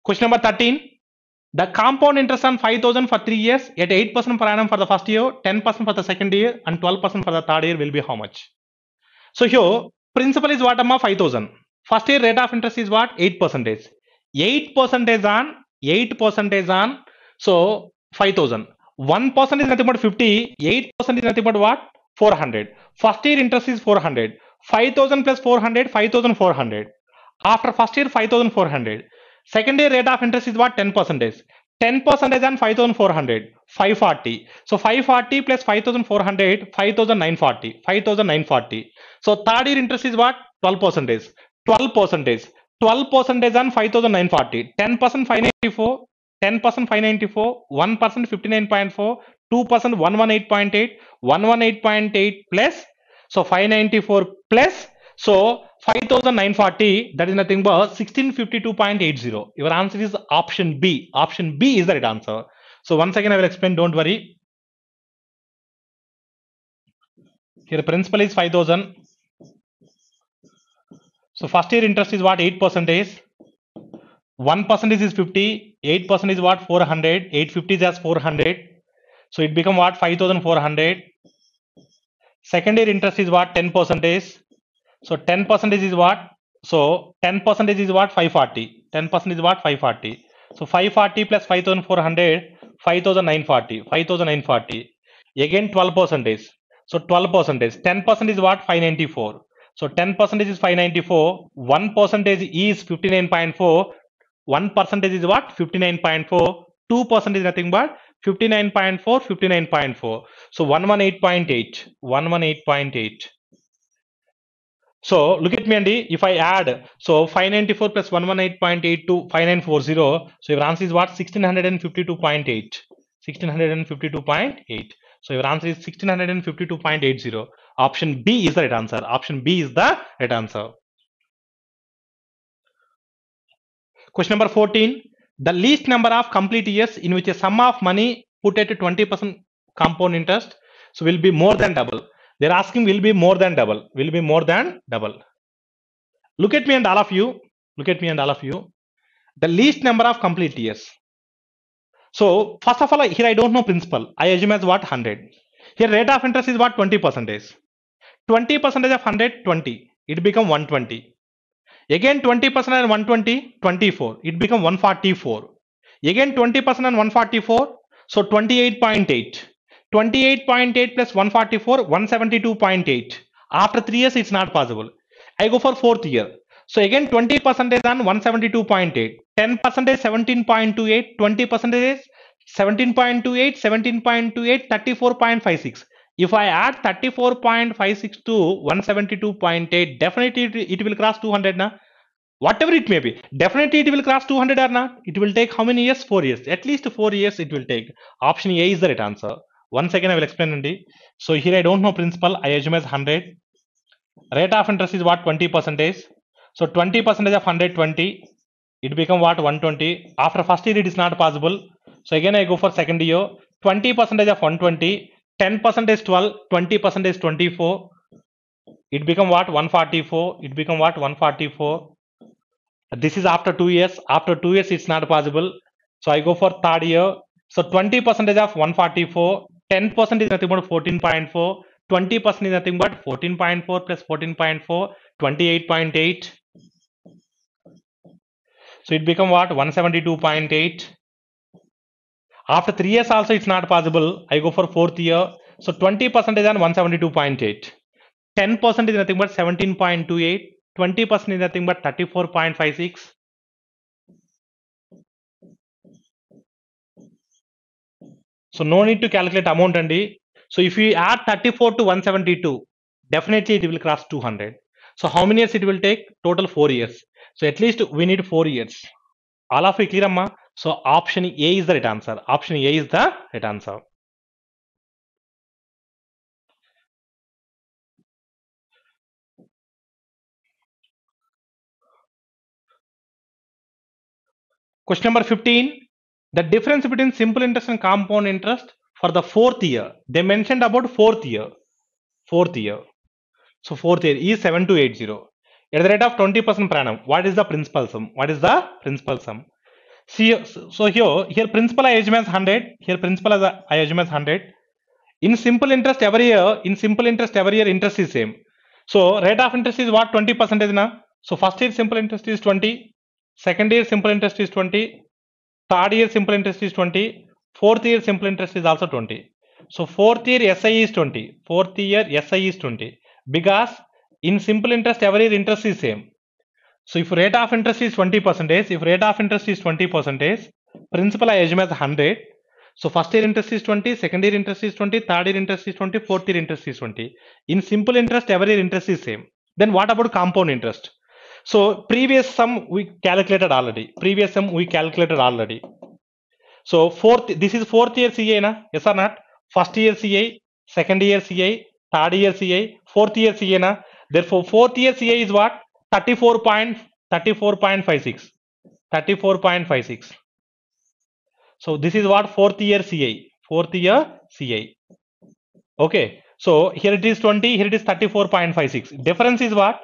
Question number 13. The compound interest on 5,000 for 3 years at 8% per annum for the first year, 10% for the second year, and 12% for the third year will be how much? So here, principal is what amma? 5,000. First year rate of interest is what? 8%. 8% on 8% on. So 5,000. 1% is nothing but 50. 8% is nothing but what? 400. First year interest is 400. 5,000 plus 400, 5,400. After first year 5,400. Second year rate of interest is what? 10%. 10% on 5,400, 540. So 540 plus 5,400, 5,940, 5,940. So third year interest is what? 12%. 12%. 12% on 5,940. 10% 594, 10% 594, 1% 59.4, 2% 118.8, 118.8 plus. So 594 plus. So 5,940, that is nothing but 1652.80. Your answer is option B. Option B is the right answer. So once again I will explain, don't worry. Here principal is 5,000. So first year interest is what? 8%. 1% is 50. 8% is what? 400. 850 is as 400. So it become what? 5,400. Second year interest is what? 10%. So 10% is what? So 10% is what? 540. 10% is what? 540. So 540 plus 5,400, 5,940. 5,940. Again 12%. So 12%. 10% is what? 594. So 10% is 594. 1% is 59.4. 1% is what? 59.4. 2% is nothing but 59.4. 59.4. So 118.8. 118.8. So look at me, Andy. If I add, so 594 plus 118.8 to 5940. So your answer is what? 1652.8. 1652.8. So your answer is 1652.80. Option B is the right answer. Option B is the right answer. Question number 14. The least number of complete years in which a sum of money put at 20% compound interest, so will be more than double. They're asking will be more than double. Will be more than double. Look at me and all of you. Look at me and all of you. The least number of complete years. So first of all, here I don't know principal. I assume as what? 100. Here rate of interest is what? 20%. 20% of 100, 20. It become 120. Again 20% and 120, 24. It become 144. Again 20% and 144. So 28.8. 28.8 plus 144, 172.8. After 3 years, it's not possible. I go for 4th year. So again 20% on 172.8. 10% 17.28. 20% 17.28. 17.28. 34.56. If I add 34.56 to 172.8, definitely it will cross 200 na. whatever it may be, definitely it will cross 200 or not. It will take how many years? 4 years, at least 4 years it will take. Option A is the right answer. Once again I will explain andi. So here I don't know principal, I assume as 100. Rate of interest is what? 20 percentage. So 20 percentage of 120, it become what? 120. After first year it is not possible, so again I go for second year. 20 percentage of 120, 10 percentage 12, 20 percentage 24, it become what? 144. It become what? 144. This is after 2 years. After 2 years it's not possible, so I go for third year. So 20 percentage of 144, 10% is nothing but 14.4, 20% is nothing but 14.4 plus 14.4, 28.8. So it become what? 172.8. After 3 years also it's not possible, I go for fourth year. So 20% on 172.8, 10% is nothing but 17.28, 20% is nothing but 34.56. So no need to calculate amount andi. So if you add 34 to 172, definitely it will cross 200. So how many years it will take? Total 4 years. So at least we need 4 years. All of you clear amma? So option A is the right answer. Option A is the right answer. Question number 15. The difference between simple interest and compound interest for the fourth year. They mentioned about fourth year. Fourth year. So fourth year is 7280. At the rate of 20% per annum. What is the principal sum? What is the principal sum? See, so here principal I assume as 100. Here principal as I assume as 100. In simple interest every year, interest is same. So rate of interest is what? 20% na. So first year simple interest is 20. Second year simple interest is 20. Third year simple interest is 20. Fourth year simple interest is also 20. So fourth year SI is 20. Fourth year SI is 20. Because in simple interest every year interest is same. So if rate of interest is 20%, principal I assume as 100. So first year interest is 20, second year interest is 20, third year interest is 20, fourth year interest is 20. In simple interest every year interest is same. Then what about compound interest? So previous sum we calculated already. So this is fourth year CA na? Yes or not? First year CA, second year CA, third year CA, fourth year CA na? Therefore fourth year CA is what? 34.56. 34.56. So this is what? Fourth year CA. Okay. So here it is 20, here it is 34.56. Difference is what?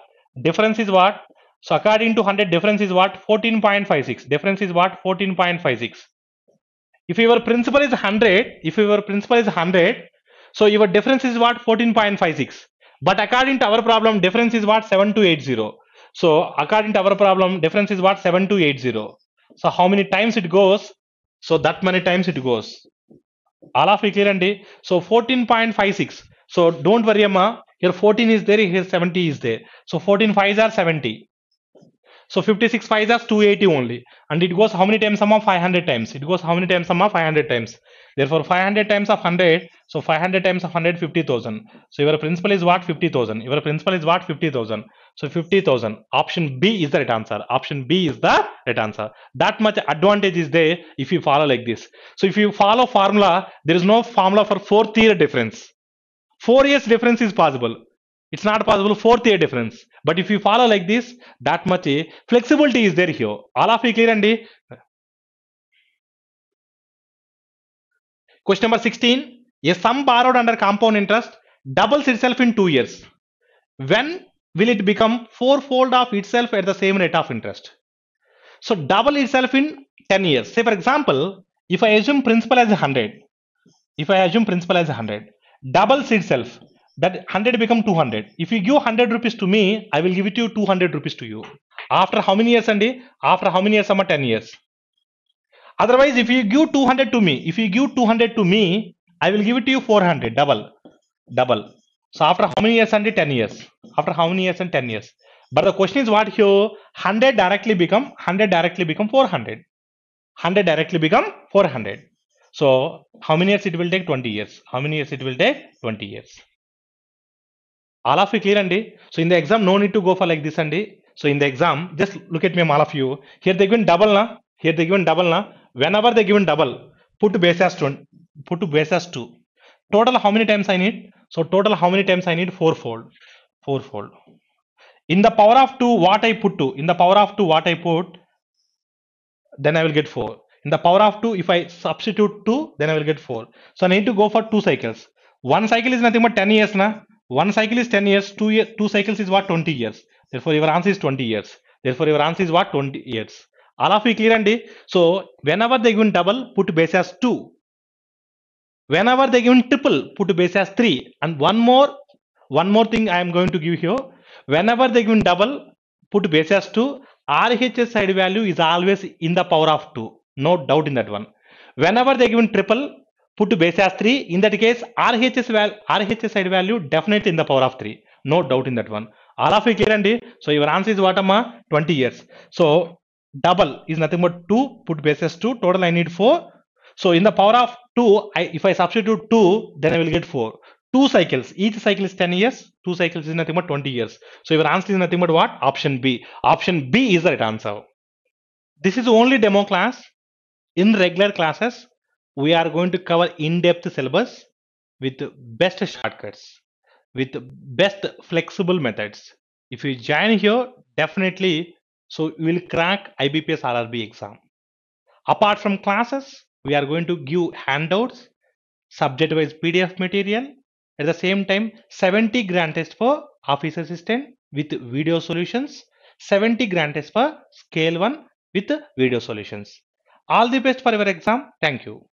So according to 100, difference is what? 14.56. Difference is what? 14.56. If your principal is 100, so your difference is what? 14.56. But according to our problem, difference is what? 7280. So according to our problem, difference is what? 7280. So how many times it goes? So that many times it goes. All of you clear andi? So 14.56. So don't worry amma. Here 14 is there, here 70 is there. So 14 5s are 70. So 56 5s are 280 only. And it goes how many times amma? 500 times. It goes how many times amma? 500 times. Therefore 500 times of 100. So 500 times of 100, 50,000. So your principal is what? 50,000. Your principal is what? 50,000. So 50,000. Option B is the right answer. Option B is the right answer. That much advantage is there if you follow like this. So if you follow formula, there is no formula for fourth year difference. 4 years difference is possible. It's not possible fourth year difference. But if you follow like this, that much flexibility is there here. All of you clear andi? Question number 16. A sum borrowed under compound interest doubles itself in 2 years. When will it become fourfold of itself at the same rate of interest? So double itself in 10 years. Say for example, if I assume principal as 100, doubles itself, that 100 become 200. If you give 100 rupees to me, I will give it to you 200 rupees to you. After how many years andi? After how many years amma? 10 years. Otherwise, if you give 200 to me, I will give it to you 400, double. So after how many years andi? 10 years. After how many years and 10 years. But the question is what here? 100 directly become 400. 100 directly become 400. So how many years it will take? 20 years. How many years it will take? 20 years. All of you clear andi? So in the exam, no need to go for like this andi. So in the exam, just look at me, all of you. Here they given double na. Here they given double na. Whenever they given double, put to base as 20, put to base as 2. Total how many times I need? So total how many times I need? Fourfold. Fourfold. In the power of 2, what I put 2? In the power of 2, what I put? Then I will get 4. In the power of 2, if I substitute 2, then I will get 4. So I need to go for 2 cycles. One cycle is nothing but 10 years na. One cycle is 10 years. Two cycles is what? 20 years. Therefore your answer is 20 years. Therefore your answer is what? 20 years. All of you clear, Andy? So whenever they given double, put base as 2. Whenever they given triple, put base as 3. And one more thing I am going to give here. Whenever they given double, put base as 2. RHS side value is always in the power of 2. No doubt in that one. Whenever they given triple, put base as 3. In that case, RHS side value definitely in the power of 3. No doubt in that one. All of you clear, Andy? So your answer is what, amma? 20 years. So double is nothing but 2. Put base as 2. Total I need 4. So in the power of 2, if I substitute 2, then I will get 4. 2 cycles. Each cycle is 10 years. 2 cycles is nothing but 20 years. So your answer is nothing but what? Option B. Option B is the right answer. This is only demo class. In regular classes, we are going to cover in-depth syllabus with best shortcuts, with best flexible methods. If you join here, definitely, so you will crack IBPS RRB exam. Apart from classes, we are going to give handouts, subject-wise PDF material. At the same time, 70 grand test for Office Assistant with video solutions, 70 grand test for Scale 1 with video solutions. All the best for your exam. Thank you.